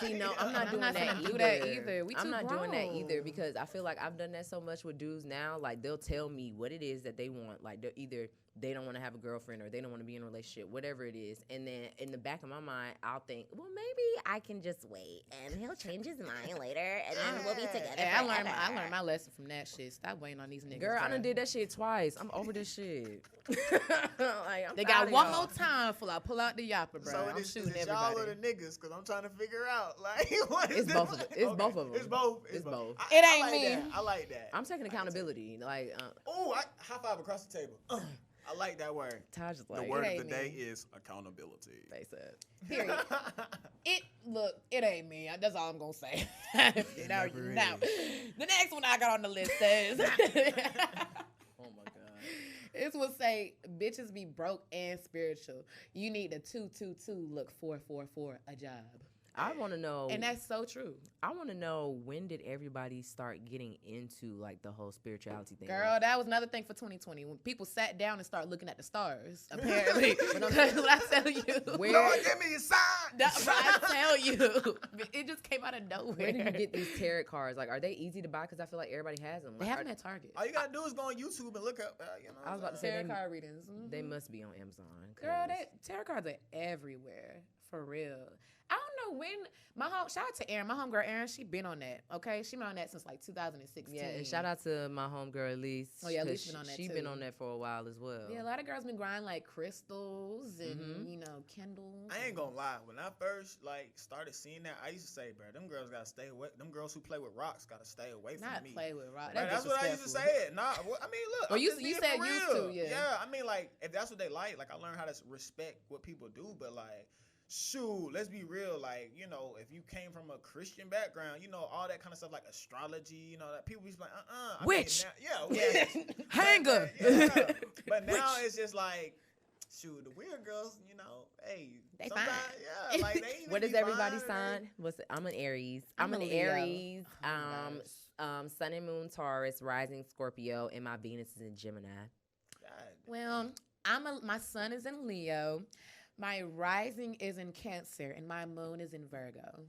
[SPEAKER 1] See, no, I'm not doing that either. I'm not doing that either because I feel like I've done that so much with dudes now. Like, they'll tell me what it is that they want. Like, they're either they don't want to have a girlfriend or they don't want to be in a relationship, whatever it is. And then in the back of my mind, I'll think, well, maybe I can just wait and he'll change his mind later and then we'll be together.
[SPEAKER 2] I learned my lesson from that shit. Stop waiting on these niggas.
[SPEAKER 1] Girl, I done did that shit twice. I'm over this shit. Like,
[SPEAKER 2] they got one more time for I pull out the yapper, bro.
[SPEAKER 3] So
[SPEAKER 2] I'm shooting
[SPEAKER 3] everybody. Y'all or the niggas, because I'm trying to figure out. Like, what is
[SPEAKER 1] it's both of them. It's both of them.
[SPEAKER 3] It's both.
[SPEAKER 2] It ain't me.
[SPEAKER 3] I like that.
[SPEAKER 1] I'm taking accountability. Like,
[SPEAKER 3] high five across the table. I like that word.
[SPEAKER 1] Taj is like,
[SPEAKER 3] the word of the day is accountability.
[SPEAKER 1] They said.
[SPEAKER 2] Period. It ain't me. That's all I'm gonna say. Now, the next one I got on the list says.
[SPEAKER 1] Oh my god.
[SPEAKER 2] This will say bitches be broke and spiritual. You need a 222 look 444 a job.
[SPEAKER 1] I want to know,
[SPEAKER 2] and that's so true.
[SPEAKER 1] I want to know, when did everybody start getting into like the whole spirituality thing?
[SPEAKER 2] Girl, that was another thing for 2020 when people sat down and started looking at the stars. Apparently, what I tell you,
[SPEAKER 3] Lord, give me a sign.
[SPEAKER 2] I tell you, it just came out of nowhere.
[SPEAKER 1] Where did you get these tarot cards? Like, are they easy to buy? Because I feel like everybody has them.
[SPEAKER 2] They have them at Target.
[SPEAKER 3] All you gotta do is go on YouTube and look up.
[SPEAKER 1] I was about to say
[SPEAKER 2] tarot card readings. Mm-hmm.
[SPEAKER 1] They must be on Amazon.
[SPEAKER 2] Girl, tarot cards are everywhere. For real. I don't know when shout out to Erin, my homegirl Erin, she been on that. Okay, she been on that since like 2016.
[SPEAKER 1] Yeah, and shout out to my homegirl Elise.
[SPEAKER 2] Oh yeah, Elise been on that
[SPEAKER 1] She
[SPEAKER 2] too.
[SPEAKER 1] been on that for a while as well.
[SPEAKER 2] Yeah, a lot of girls been grinding like crystals and candles.
[SPEAKER 3] I ain't gonna lie, when I first started seeing that, I used to say, bro, them girls gotta stay away. Them girls who play with rocks gotta stay away from me.
[SPEAKER 2] Not play with rocks.
[SPEAKER 3] Right, that's what I used to say. It. Nah, I mean, look.
[SPEAKER 2] Well, you said used to, yeah.
[SPEAKER 3] Yeah, I mean, like if that's what they like I learned how to respect what people do, but like. Shoot, let's be real. Like, if you came from a Christian background, all that kind of stuff like astrology, that people be like,
[SPEAKER 1] witch.
[SPEAKER 2] Hanger.
[SPEAKER 3] Yeah. But now it's just like, shoot, the weird girls, hey,
[SPEAKER 2] they
[SPEAKER 3] sometimes,
[SPEAKER 2] fine.
[SPEAKER 3] Yeah, like they even
[SPEAKER 1] what does everybody
[SPEAKER 3] sign?
[SPEAKER 1] I'm an Aries. I'm an Aries. Sun and Moon Taurus, rising Scorpio, and my Venus is in Gemini.
[SPEAKER 2] Well, my sun is in Leo. My rising is in Cancer, and my moon is in Virgo.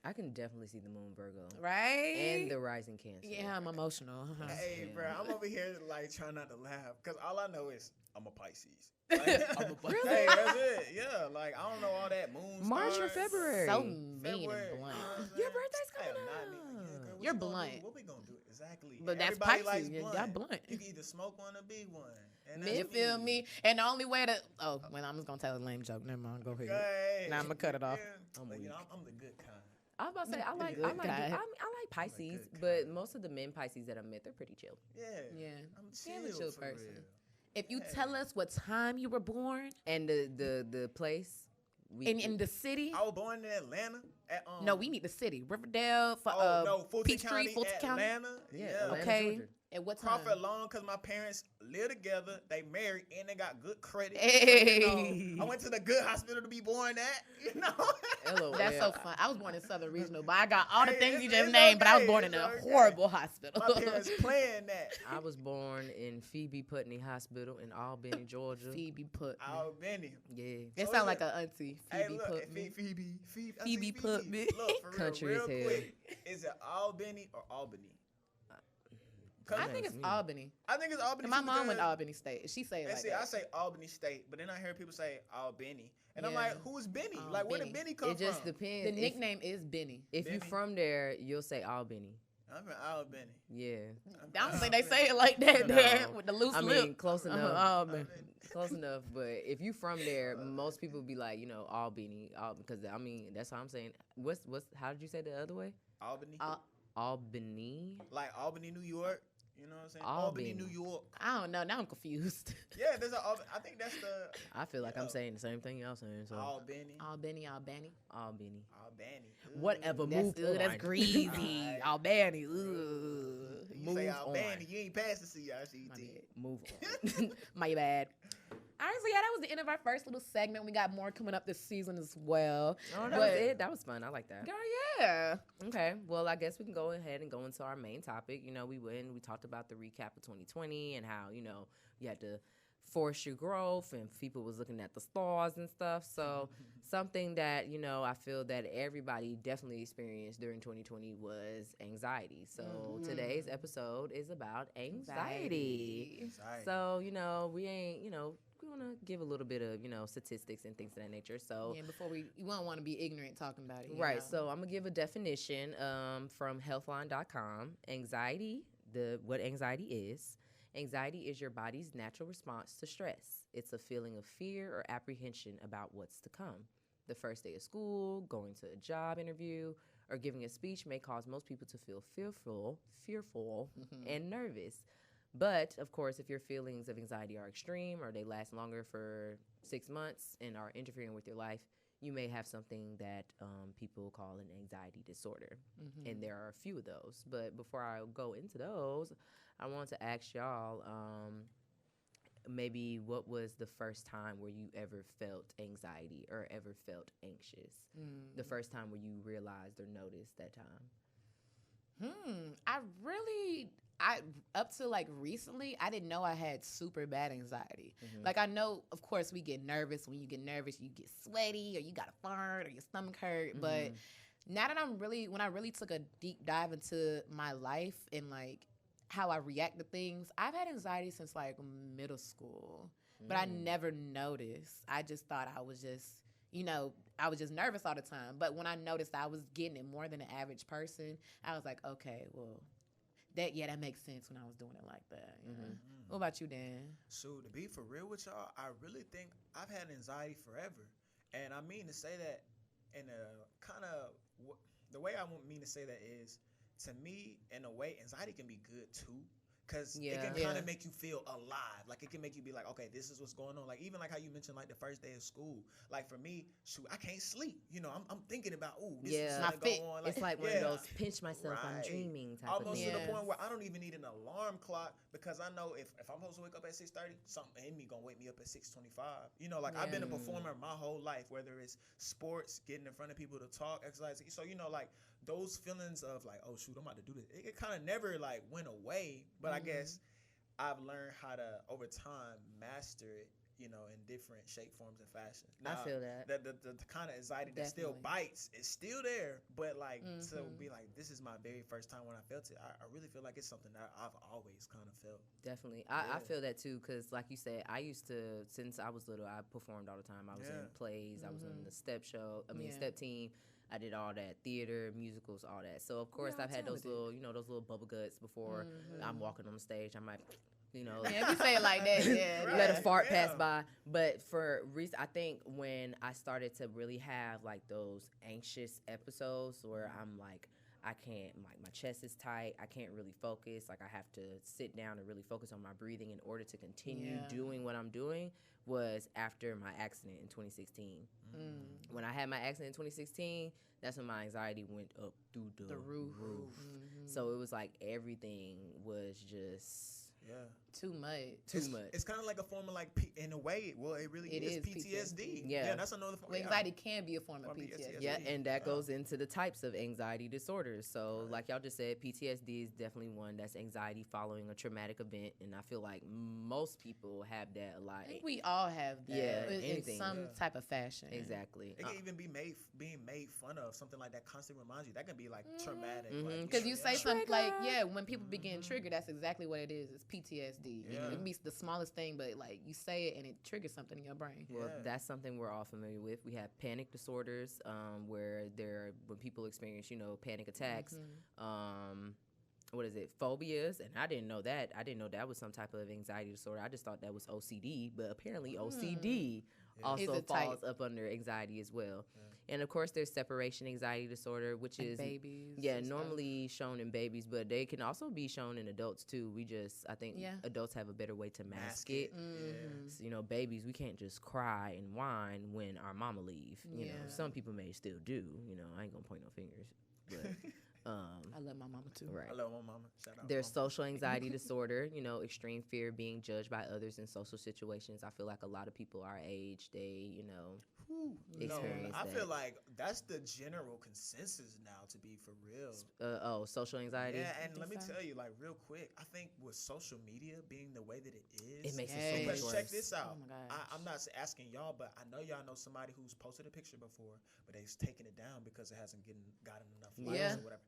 [SPEAKER 1] I can definitely see the moon Virgo.
[SPEAKER 2] Right?
[SPEAKER 1] And the rising Cancer.
[SPEAKER 2] Yeah, I'm emotional.
[SPEAKER 3] Hey, bro, I'm over here, trying not to laugh, because all I know is I'm a Pisces.
[SPEAKER 1] Really?
[SPEAKER 3] Hey, that's it. Yeah, I don't know all that moon
[SPEAKER 1] March
[SPEAKER 3] stars.
[SPEAKER 1] or February.
[SPEAKER 2] So mean and blunt.
[SPEAKER 1] Your birthday's coming up.
[SPEAKER 2] You're blunt.
[SPEAKER 3] What we gonna do? Exactly.
[SPEAKER 2] But that's
[SPEAKER 3] Everybody
[SPEAKER 2] Pisces.
[SPEAKER 3] Likes
[SPEAKER 2] Y'all blunt.
[SPEAKER 3] You can either smoke one or be one. And
[SPEAKER 2] You feel me? And the only way to I'm just gonna tell a lame joke. Never mind. Go ahead.
[SPEAKER 3] Okay.
[SPEAKER 2] Now I'm gonna cut it off.
[SPEAKER 3] I'm the good kind.
[SPEAKER 1] I was about to say I like Pisces, but most of the men Pisces that I met, they're pretty chill.
[SPEAKER 3] Yeah. I'm
[SPEAKER 2] a chill person. Real. If you tell us what time you were born
[SPEAKER 1] and the place.
[SPEAKER 2] In the city?
[SPEAKER 3] I was born in Atlanta.
[SPEAKER 2] No, we need the city. Riverdale, Peachtree, Fulton County.
[SPEAKER 3] Atlanta. Yeah.
[SPEAKER 2] Okay.
[SPEAKER 1] Georgia.
[SPEAKER 2] At what time?
[SPEAKER 3] Crawford Long, because my parents live together. They married and they got good credit.
[SPEAKER 2] Hey.
[SPEAKER 3] I went to the good hospital to be born at.
[SPEAKER 1] LOL.
[SPEAKER 2] That's so fun. I was born in Southern Regional, but I got all the things you just named, but I was born in a horrible hospital.
[SPEAKER 3] My parents playing that.
[SPEAKER 1] I was born in Phoebe Putney Hospital in Albany, Georgia.
[SPEAKER 2] Phoebe Putney.
[SPEAKER 3] Albany.
[SPEAKER 1] Yeah.
[SPEAKER 2] It sounds like an auntie. Phoebe
[SPEAKER 3] Putney.
[SPEAKER 2] Phoebe Putney.
[SPEAKER 3] Look, for
[SPEAKER 1] Country
[SPEAKER 3] real
[SPEAKER 1] as hell.
[SPEAKER 3] quick, is it Albany or Albany?
[SPEAKER 2] I think it's Albany.
[SPEAKER 3] I think it's Albany.
[SPEAKER 2] And my mom went to Albany State. She say it like that.
[SPEAKER 3] I say Albany State, but then I hear people say Albany. And I'm like, who's Benny? Like, where did Benny come from?
[SPEAKER 1] It just depends.
[SPEAKER 2] The nickname is Benny.
[SPEAKER 1] If you're from there, you'll say Albany.
[SPEAKER 3] I'm from Albany.
[SPEAKER 1] Yeah.
[SPEAKER 2] I don't think they say it like that there with the loose lip.
[SPEAKER 1] I mean, close enough. Close enough. But if you from there, most people be like, Albany. Because, I mean, that's how I'm saying. How did you say the other way?
[SPEAKER 3] Albany.
[SPEAKER 1] Albany?
[SPEAKER 3] Like Albany, New York. You know what I'm saying? Albany, New York.
[SPEAKER 2] I don't know. Now I'm confused.
[SPEAKER 3] Yeah, there's I think that's the.
[SPEAKER 1] I feel like I'm saying the same thing y'all saying. So.
[SPEAKER 3] Albany.
[SPEAKER 1] Whatever. Move on.
[SPEAKER 2] That's greasy. Albany.
[SPEAKER 3] You say Albany. You ain't passed the CICT.
[SPEAKER 1] Move on.
[SPEAKER 2] My bad. All right, so yeah, that was the end of our first little segment. We got more coming up this season as well.
[SPEAKER 1] Oh, that was it. That was fun. I like that.
[SPEAKER 2] Girl, yeah.
[SPEAKER 1] Okay, well, I guess we can go ahead and go into our main topic. We talked about the recap of 2020 and how, you had to force your growth and people was looking at the stars and stuff. So something that, I feel that everybody definitely experienced during 2020 was anxiety. So today's episode is about anxiety. So, we ain't, we want to give a little bit of, statistics and things of that nature. So
[SPEAKER 2] yeah, before you won't want to be ignorant talking about it.
[SPEAKER 1] Right. So I'm going to give a definition from healthline.com. Anxiety, what anxiety is. Anxiety is your body's natural response to stress. It's a feeling of fear or apprehension about what's to come. The first day of school, going to a job interview, or giving a speech may cause most people to feel fearful, and nervous. But, of course, if your feelings of anxiety are extreme or they last longer for 6 months and are interfering with your life, you may have something that people call an anxiety disorder. And there are a few of those. But before I go into those, I want to ask y'all maybe what was the first time where you ever felt anxiety or ever felt anxious? The first time where you realized or noticed that time?
[SPEAKER 2] Up to like recently, I didn't know I had super bad anxiety. Like I know, of course, we get nervous. When you get nervous, you get sweaty or you got a fart or your stomach hurt. But now that when I really took a deep dive into my life and like how I react to things, I've had anxiety since like middle school, but I never noticed. I just thought I was just, I was just nervous all the time. But when I noticed I was getting it more than an average person, I was like, okay, well, that makes sense when I was doing it like that. What about you, Dan?
[SPEAKER 3] So to be for real with y'all, I really think I've had anxiety forever. And I mean to say that in a kind of, the way I mean to say that is, to me, in a way, anxiety can be good too. Because it can kind of make you feel alive. Like, it can make you be like, okay, this is what's going on. Like, even like how you mentioned, like, the first day of school. Like, for me, I can't sleep. I'm thinking about, this is going to go on. Like,
[SPEAKER 1] it's like one of those pinch myself, I'm dreaming type of thing.
[SPEAKER 3] Almost to the point where I don't even need an alarm clock because I know if I'm supposed to wake up at 6:30, something in me going to wake me up at 6:25. Like, I've been a performer my whole life, whether it's sports, getting in front of people to talk, exercise. So, like, those feelings of like, oh shoot, I'm about to do this. It kind of never like went away, but I guess I've learned how to over time master it, in different shape, forms, and fashions.
[SPEAKER 1] Now, I feel that
[SPEAKER 3] the kind of anxiety that still bites is still there, but like to be like, this is my very first time when I felt it. I really feel like it's something that I've always kind of felt.
[SPEAKER 1] Definitely, I feel that too, because like you said, I used to, since I was little, I performed all the time. I was in plays, I was in the step team. I did all that, theater, musicals, all that. So, of course, I've had those little, those little bubble guts before I'm walking on the stage. I might,
[SPEAKER 2] Yeah, if you say it like that,
[SPEAKER 1] let a fart pass by. But I think when I started to really have, like, those anxious episodes where I'm, like, I can't, like, my chest is tight. I can't really focus. Like, I have to sit down and really focus on my breathing in order to continue doing what I'm doing was after my accident in 2016. When I had my accident in 2016, that's when my anxiety went up through the roof. So it was like everything was just...
[SPEAKER 2] Too much.
[SPEAKER 3] It's kind of like a form of like, in a way, it really is PTSD.
[SPEAKER 1] Yeah,
[SPEAKER 3] that's another form.
[SPEAKER 2] Anxiety can be a form of PTSD.
[SPEAKER 1] Yeah, and that goes into the types of anxiety disorders. So like y'all just said, PTSD is definitely one that's anxiety following a traumatic event. And I feel like most people have that a lot.
[SPEAKER 2] I think we all have that.
[SPEAKER 1] Yeah, anything.
[SPEAKER 2] some type of fashion.
[SPEAKER 1] Exactly.
[SPEAKER 3] It can even be being made fun of. Something like that constantly reminds you. That can be like traumatic.
[SPEAKER 2] Because you say something like, when people be getting
[SPEAKER 3] Mm-hmm.
[SPEAKER 2] triggered, that's exactly what it is. It's PTSD.
[SPEAKER 3] Yeah.
[SPEAKER 2] It can be the smallest thing, but like you say it and it triggers something in your brain.
[SPEAKER 1] Well, that's something we're all familiar with. We have panic disorders, where when people experience, panic attacks. What is it? Phobias, and I didn't know that. I didn't know that was some type of anxiety disorder. I just thought that was OCD, but apparently OCD also falls up under anxiety as well. Yeah. And of course, there's separation anxiety disorder, which is
[SPEAKER 2] babies.
[SPEAKER 1] Normally shown in babies, but they can also be shown in adults too. I think adults have a better way to mask it. So, babies, we can't just cry and whine when our mama leave. You know, some people may still do. I ain't gonna point no fingers, but.
[SPEAKER 2] I love my mama too.
[SPEAKER 1] Right.
[SPEAKER 3] I love my mama. Shout out.
[SPEAKER 1] There's social anxiety disorder, extreme fear of being judged by others in social situations. I feel like a lot of people our age, they, experience that.
[SPEAKER 3] I feel like that's the general consensus now, to be for real.
[SPEAKER 1] Social anxiety?
[SPEAKER 3] Yeah, and let me tell you, like, real quick, I think with social media being the way that it is,
[SPEAKER 1] it makes it so much worse.
[SPEAKER 3] Check this out.
[SPEAKER 2] Oh my gosh.
[SPEAKER 3] I'm not asking y'all, but I know y'all know somebody who's posted a picture before, but they've taken it down because it hasn't gotten enough likes or whatever.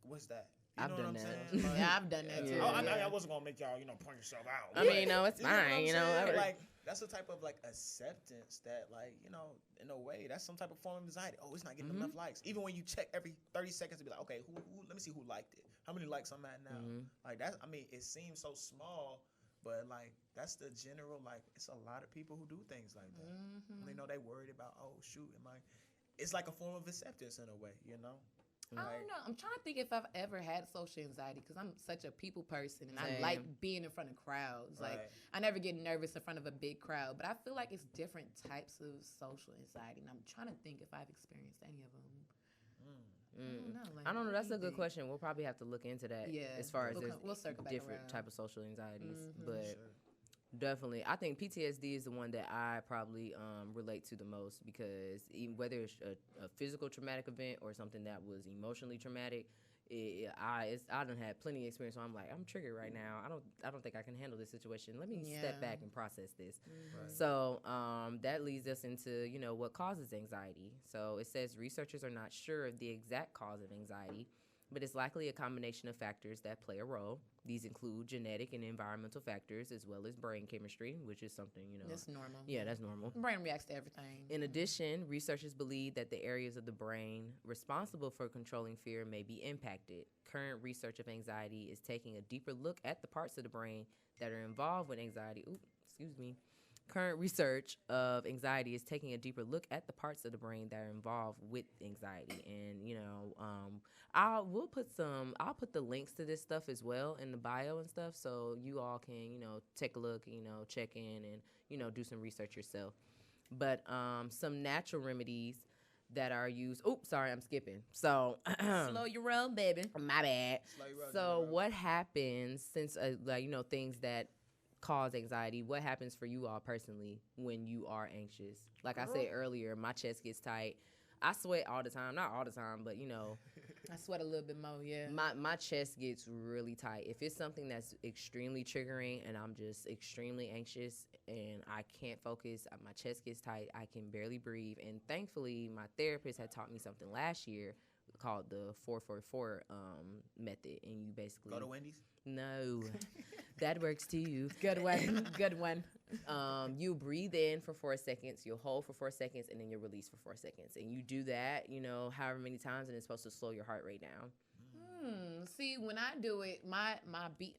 [SPEAKER 3] What's that? You know
[SPEAKER 1] I've done
[SPEAKER 3] what I'm
[SPEAKER 1] that.
[SPEAKER 3] saying?
[SPEAKER 2] Yeah, I've done that too.
[SPEAKER 3] I wasn't gonna make y'all, point yourself out.
[SPEAKER 1] I mean, it's fine,
[SPEAKER 3] Like, that's the type of like acceptance that, like, in a way, that's some type of form of anxiety. Oh, it's not getting enough likes. Even when you check every 30 seconds to be like, okay, who let me see who liked it. How many likes I'm at now? Like that. I mean, it seems so small, but like that's the general. Like, it's a lot of people who do things like that. They know they worried about, oh shoot, it's like a form of acceptance in a way,
[SPEAKER 2] I don't know. I'm trying to think if I've ever had social anxiety because I'm such a people person and I like being in front of crowds. Like, I never get nervous in front of a big crowd, but I feel like it's different types of social anxiety, and I'm trying to think if I've experienced any of them.
[SPEAKER 1] I don't know. That's a good question. We'll probably have to look into that.
[SPEAKER 2] Yeah,
[SPEAKER 1] as far as
[SPEAKER 2] we'll circle back
[SPEAKER 1] different
[SPEAKER 2] around.
[SPEAKER 1] type of social anxieties, but. Definitely. I think PTSD is the one that I probably relate to the most because whether it's a physical traumatic event or something that was emotionally traumatic, I done had plenty of experience where I'm like, I'm triggered right now. I don't think I can handle this situation. Let me step back and process this. So that leads us into, what causes anxiety. So it says researchers are not sure of the exact cause of anxiety, but it's likely a combination of factors that play a role. These include genetic and environmental factors, as well as brain chemistry, which is something,
[SPEAKER 2] That's normal.
[SPEAKER 1] Yeah, that's normal.
[SPEAKER 2] Brain reacts to everything.
[SPEAKER 1] In addition, researchers believe that the areas of the brain responsible for controlling fear may be impacted. Current research of anxiety is taking a deeper look at the parts of the brain that are involved with anxiety. Current research of anxiety is taking a deeper look at the parts of the brain that are involved with anxiety, and I'll put the links to this stuff as well in the bio and stuff, so you all can take a look, check in and do some research yourself. But some natural remedies that are used. Oops, sorry, I'm skipping. So
[SPEAKER 2] slow your roll, baby.
[SPEAKER 1] My bad. So what happens since things that cause anxiety, what happens for you all personally when you are anxious? Like I said earlier, my chest gets tight. I sweat all the time. Not all the time, but
[SPEAKER 2] I sweat a little bit more, yeah.
[SPEAKER 1] My chest gets really tight. If it's something that's extremely triggering and I'm just extremely anxious and I can't focus, my chest gets tight, I can barely breathe. And thankfully, my therapist had taught me something last year called the 444 method, and you basically
[SPEAKER 3] go to Wendy's.
[SPEAKER 1] No, that works too.
[SPEAKER 2] Good one. Good one.
[SPEAKER 1] You breathe in for 4 seconds, you'll hold for 4 seconds, and then you'll release for 4 seconds. And you do that, however many times, and it's supposed to slow your heart rate down.
[SPEAKER 2] See, when I do it, my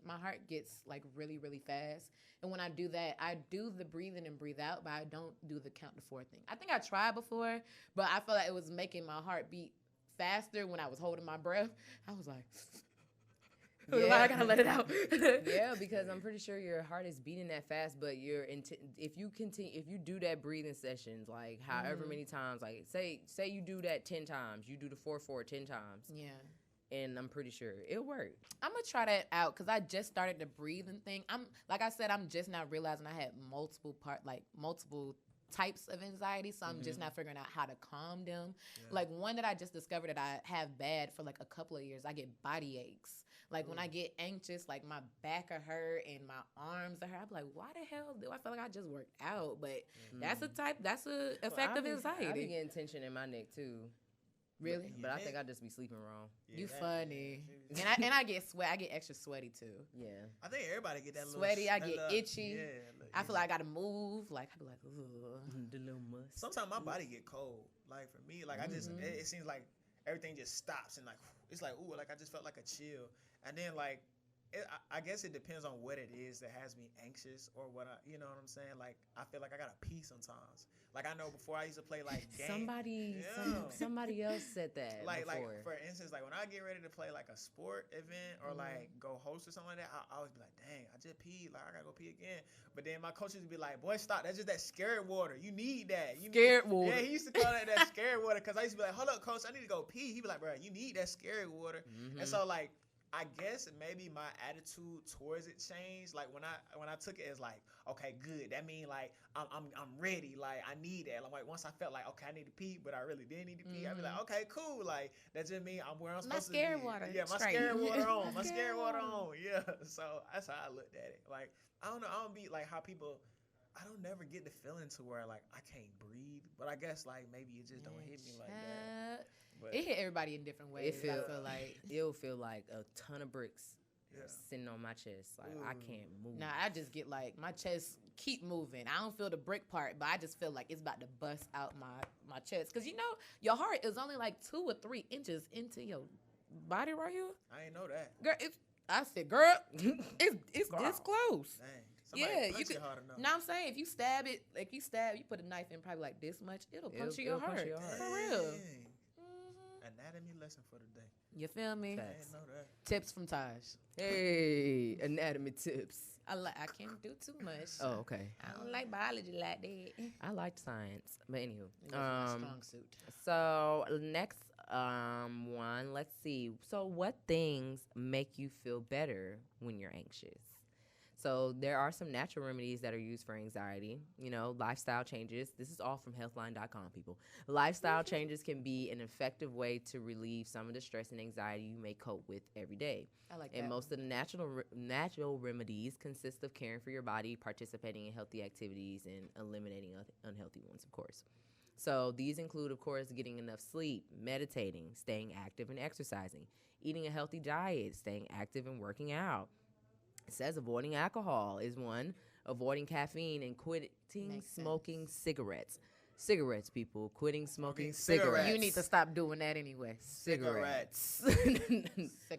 [SPEAKER 2] heart gets like really, really fast. And when I do that, I do the breathe in and breathe out, but I don't do the count to 4 thing. I think I tried before, but I felt like it was making my heart beat faster when I was holding my breath. I was like, I gotta let it out.
[SPEAKER 1] Yeah, because I'm pretty sure your heart is beating that fast, but if you do that breathing sessions, like however many times, like say you do that 10 times, you do the 4-4 10 times.
[SPEAKER 2] Yeah.
[SPEAKER 1] And I'm pretty sure it'll work.
[SPEAKER 2] I'm gonna try that out because I just started the breathing thing. I'm just now realizing I had multiple types of anxiety, so I'm just not figuring out how to calm them. Yeah. Like one that I just discovered that I have bad for like a couple of years, I get body aches. Like when I get anxious, like my back are hurt and my arms are hurt. I'm like, why the hell do I feel like I just worked out? But that's a effect of anxiety.
[SPEAKER 1] I be getting tension in my neck too.
[SPEAKER 2] Really?
[SPEAKER 1] But I think I just be sleeping wrong.
[SPEAKER 2] Yeah, you funny. And I get sweat. I get extra sweaty too.
[SPEAKER 1] Yeah.
[SPEAKER 3] I think everybody get that
[SPEAKER 2] sweaty.
[SPEAKER 3] I
[SPEAKER 2] get itchy. Yeah, I feel like I gotta move. Like I be like, ugh.
[SPEAKER 1] The little must.
[SPEAKER 3] Sometimes my body get cold. Like for me, like I just it seems like everything just stops and like it's like ooh, like I just felt like a chill. And then like I guess it depends on what it is that has me anxious or what you know what I'm saying. Like I feel like I gotta pee sometimes. Like I know before I used to play like games.
[SPEAKER 1] Somebody else said that.
[SPEAKER 3] Like
[SPEAKER 1] before.
[SPEAKER 3] For instance, like when I get ready to play like a sport event or like go host or something like that, I always be like, dang, I just peed. Like I gotta go pee again. But then my coaches would be like, boy, stop. That's just that scared water. You need that.
[SPEAKER 1] Scared water.
[SPEAKER 3] Yeah, he used to call that scared water because I used to be like, hold up, coach, I need to go pee. He'd be like, bro, you need that scared water. And so like. I guess maybe my attitude towards it changed. Like when I took it as like, okay, good. That mean like I'm ready. Like I need that. Like once I felt like okay, I need to pee, but I really didn't need to pee. I'd be like, okay, cool. Like that just mean I'm where I'm supposed to be.
[SPEAKER 2] My scared water.
[SPEAKER 3] Yeah, my scared water on. My scared water on. Yeah. So that's how I looked at it. Like I don't know. I don't be like how people. I don't never get the feeling to where like I can't breathe. But I guess like maybe it just don't hit me like that. But
[SPEAKER 2] it hit everybody in different ways. I feel like
[SPEAKER 1] it'll feel like a ton of bricks sitting on my chest. Like I can't move.
[SPEAKER 2] Nah, I just get like my chest keep moving. I don't feel the brick part, but I just feel like it's about to bust out my chest. Cause you know your heart is only like 2 or 3 inches into your body right here.
[SPEAKER 3] I ain't know that,
[SPEAKER 2] girl. I said, girl, it's this close.
[SPEAKER 3] Dang. You could.
[SPEAKER 2] Now I'm saying if you stab it, like you put a knife in probably like this much, it'll puncture your heart. For real.
[SPEAKER 3] Anatomy lesson for the day.
[SPEAKER 2] You feel me?
[SPEAKER 3] I didn't know that.
[SPEAKER 2] Tips from Taj.
[SPEAKER 1] Hey, anatomy tips.
[SPEAKER 2] I can't do too much.
[SPEAKER 1] Oh, okay.
[SPEAKER 2] I don't like biology like that.
[SPEAKER 1] I like science, but anywho,
[SPEAKER 2] strong suit.
[SPEAKER 1] So next one, let's see. So what things make you feel better when you're anxious? So there are some natural remedies that are used for anxiety. You know, lifestyle changes. This is all from healthline.com, people. Lifestyle changes can be an effective way to relieve some of the stress and anxiety you may cope with every day.
[SPEAKER 2] I like that.
[SPEAKER 1] And most of the natural remedies consist of caring for your body, participating in healthy activities, and eliminating unhealthy ones, of course. So these include, of course, getting enough sleep, meditating, staying active and exercising, eating a healthy diet, staying active and working out. It says avoiding alcohol is one, avoiding caffeine, and quitting smoking cigarettes. Cigarettes, people. Quitting smoking cigarettes.
[SPEAKER 2] You need to stop doing that anyway.
[SPEAKER 3] Cigarettes.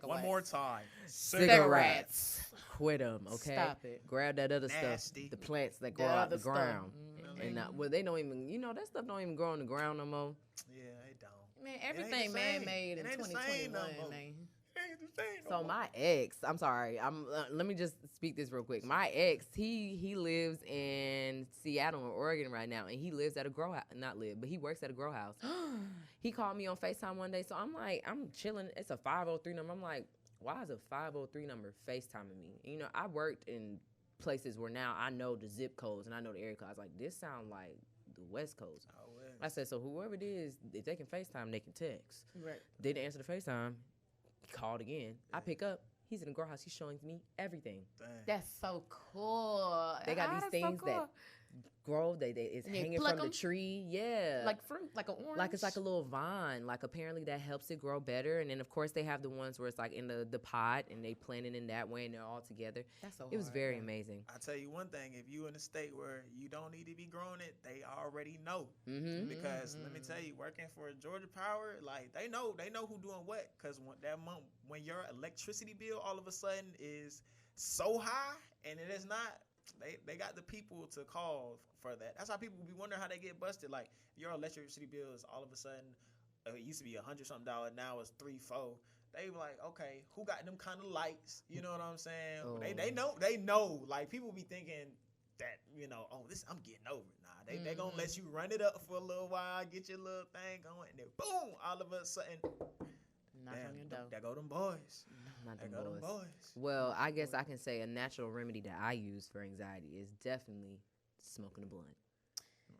[SPEAKER 3] One more time.
[SPEAKER 1] Cigarettes. Quit them, okay?
[SPEAKER 2] Stop it.
[SPEAKER 1] Grab that other
[SPEAKER 3] Nasty.
[SPEAKER 1] stuff, the plants that grow out the ground.
[SPEAKER 2] Mm-hmm.
[SPEAKER 1] And they don't even, that stuff don't even grow on the ground no more.
[SPEAKER 3] Yeah, it don't.
[SPEAKER 2] Man, everything man-made in 2021, man.
[SPEAKER 1] So my ex, I'm sorry, let me just speak this real quick. My ex, he lives in Seattle or Oregon right now, and he lives at a grow house. Not live, but he works at a grow house. He called me on FaceTime one day, so I'm like, I'm chilling. It's a 503 number. I'm like, why is a 503 number FaceTiming me? You know, I worked in places where now I know the zip codes and I know the area codes. I was like, this sound like the West Coast.
[SPEAKER 3] Oh, well.
[SPEAKER 1] I said, so whoever it is, if they can FaceTime, they can text.
[SPEAKER 2] Right.
[SPEAKER 1] They didn't answer the FaceTime. He called again. I pick up. He's in the grow house. He's showing me everything.
[SPEAKER 3] Dang.
[SPEAKER 2] That's so cool.
[SPEAKER 1] They got these things that grow. It's hanging from the tree. Yeah.
[SPEAKER 2] Like fruit, like an orange.
[SPEAKER 1] Like it's like a little vine. Like apparently that helps it grow better. And then of course they have the ones where it's like in the pot and they plant it in that way and they're all together.
[SPEAKER 2] That's so
[SPEAKER 1] It was very amazing.
[SPEAKER 3] I tell you one thing, if you in a state where you don't need to be growing it, they already know.
[SPEAKER 1] Mm-hmm.
[SPEAKER 3] Because let me tell you, working for Georgia Power, like they know who doing what. Because that month when your electricity bill all of a sudden is so high and it is not. They got the people to call for that. That's how people be wondering how they get busted. Like your electricity bill is all of a sudden it used to be $100-something, now it's $3-4. They be like, okay, who got them kind of lights? You know what I'm saying?
[SPEAKER 1] Oh.
[SPEAKER 3] They know. Like people be thinking that this I'm getting over it. Nah, they gonna let you run it up for a little while, get your little thing going, and then boom, all of a sudden.
[SPEAKER 2] Knock on your door.
[SPEAKER 3] There go them boys.
[SPEAKER 1] Not
[SPEAKER 3] There
[SPEAKER 1] them
[SPEAKER 3] go them
[SPEAKER 1] boys.
[SPEAKER 3] boys.
[SPEAKER 1] Well, I guess I can say a natural remedy that I use for anxiety is definitely smoking a blunt.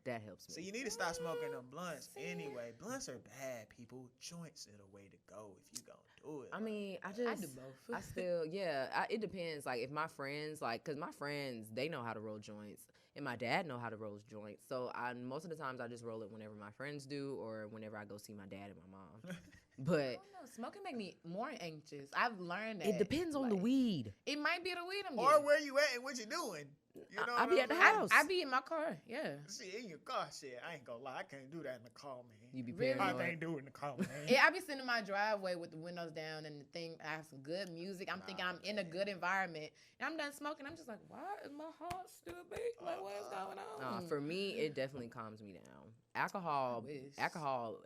[SPEAKER 1] That helps me.
[SPEAKER 3] So you need to stop smoking them blunts anyway. Blunts are bad, people. Joints are the way to go if you gonna do it.
[SPEAKER 1] I mean, I
[SPEAKER 2] I do both.
[SPEAKER 1] I still, it depends. Like, if my friends, because my friends, they know how to roll joints, and my dad know how to roll joints. So most of the times I just roll it whenever my friends do, or whenever I go see my dad and my mom. But
[SPEAKER 2] I don't know. Smoking make me more anxious. I've learned that.
[SPEAKER 1] it depends on the weed.
[SPEAKER 2] It might be the weed I'm
[SPEAKER 3] or
[SPEAKER 2] getting.
[SPEAKER 3] where you at and what you doing. You know
[SPEAKER 1] I be at the
[SPEAKER 3] saying?
[SPEAKER 1] house.
[SPEAKER 2] I be in my car. Yeah.
[SPEAKER 3] See, in your car, shit. I ain't gonna lie. I can't do that in the car, man.
[SPEAKER 1] You be
[SPEAKER 2] Really?
[SPEAKER 1] paranoid.
[SPEAKER 3] I can't do it in the car, man.
[SPEAKER 2] Yeah, I be sitting in my driveway with the windows down and the thing. I have some good music. I'm thinking I'm in a good environment, and I'm done smoking. I'm just like, why is my heart still beating? Like, what is going on?
[SPEAKER 1] For me, it definitely calms me down. Alcohol
[SPEAKER 2] wish.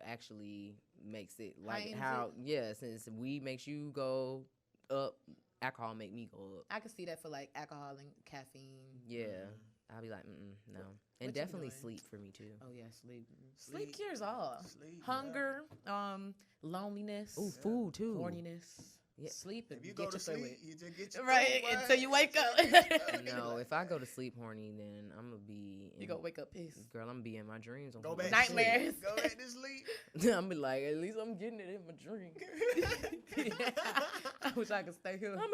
[SPEAKER 1] actually makes it like
[SPEAKER 2] Heightens
[SPEAKER 1] how since weed makes you go up, alcohol make me go up.
[SPEAKER 2] I can see that for like alcohol and caffeine.
[SPEAKER 1] Yeah, I'll be like, no, and
[SPEAKER 2] you
[SPEAKER 1] definitely
[SPEAKER 2] doing?
[SPEAKER 1] sleep for me too.
[SPEAKER 2] Oh yeah, sleep.
[SPEAKER 3] Sleep.
[SPEAKER 2] Sleep cures all.
[SPEAKER 3] Sleep,
[SPEAKER 2] Hunger, loneliness,
[SPEAKER 1] Ooh, food too.
[SPEAKER 2] horniness.
[SPEAKER 1] Yeah.
[SPEAKER 2] Sleep and
[SPEAKER 3] If you
[SPEAKER 2] get
[SPEAKER 3] go to
[SPEAKER 2] your
[SPEAKER 3] sleep,
[SPEAKER 2] fluid.
[SPEAKER 3] you just get your
[SPEAKER 2] Right,
[SPEAKER 3] food,
[SPEAKER 2] until you wake up.
[SPEAKER 1] No, if I go to sleep horny, then I'm gonna be.
[SPEAKER 2] You gonna wake up pissed.
[SPEAKER 1] Girl, I'm gonna be in my dreams.
[SPEAKER 3] Go back
[SPEAKER 2] Nightmares.
[SPEAKER 3] to sleep. Go back to sleep.
[SPEAKER 1] I'm be like, at least I'm getting it in my dream.
[SPEAKER 2] I wish I could stay here.
[SPEAKER 1] I'm gonna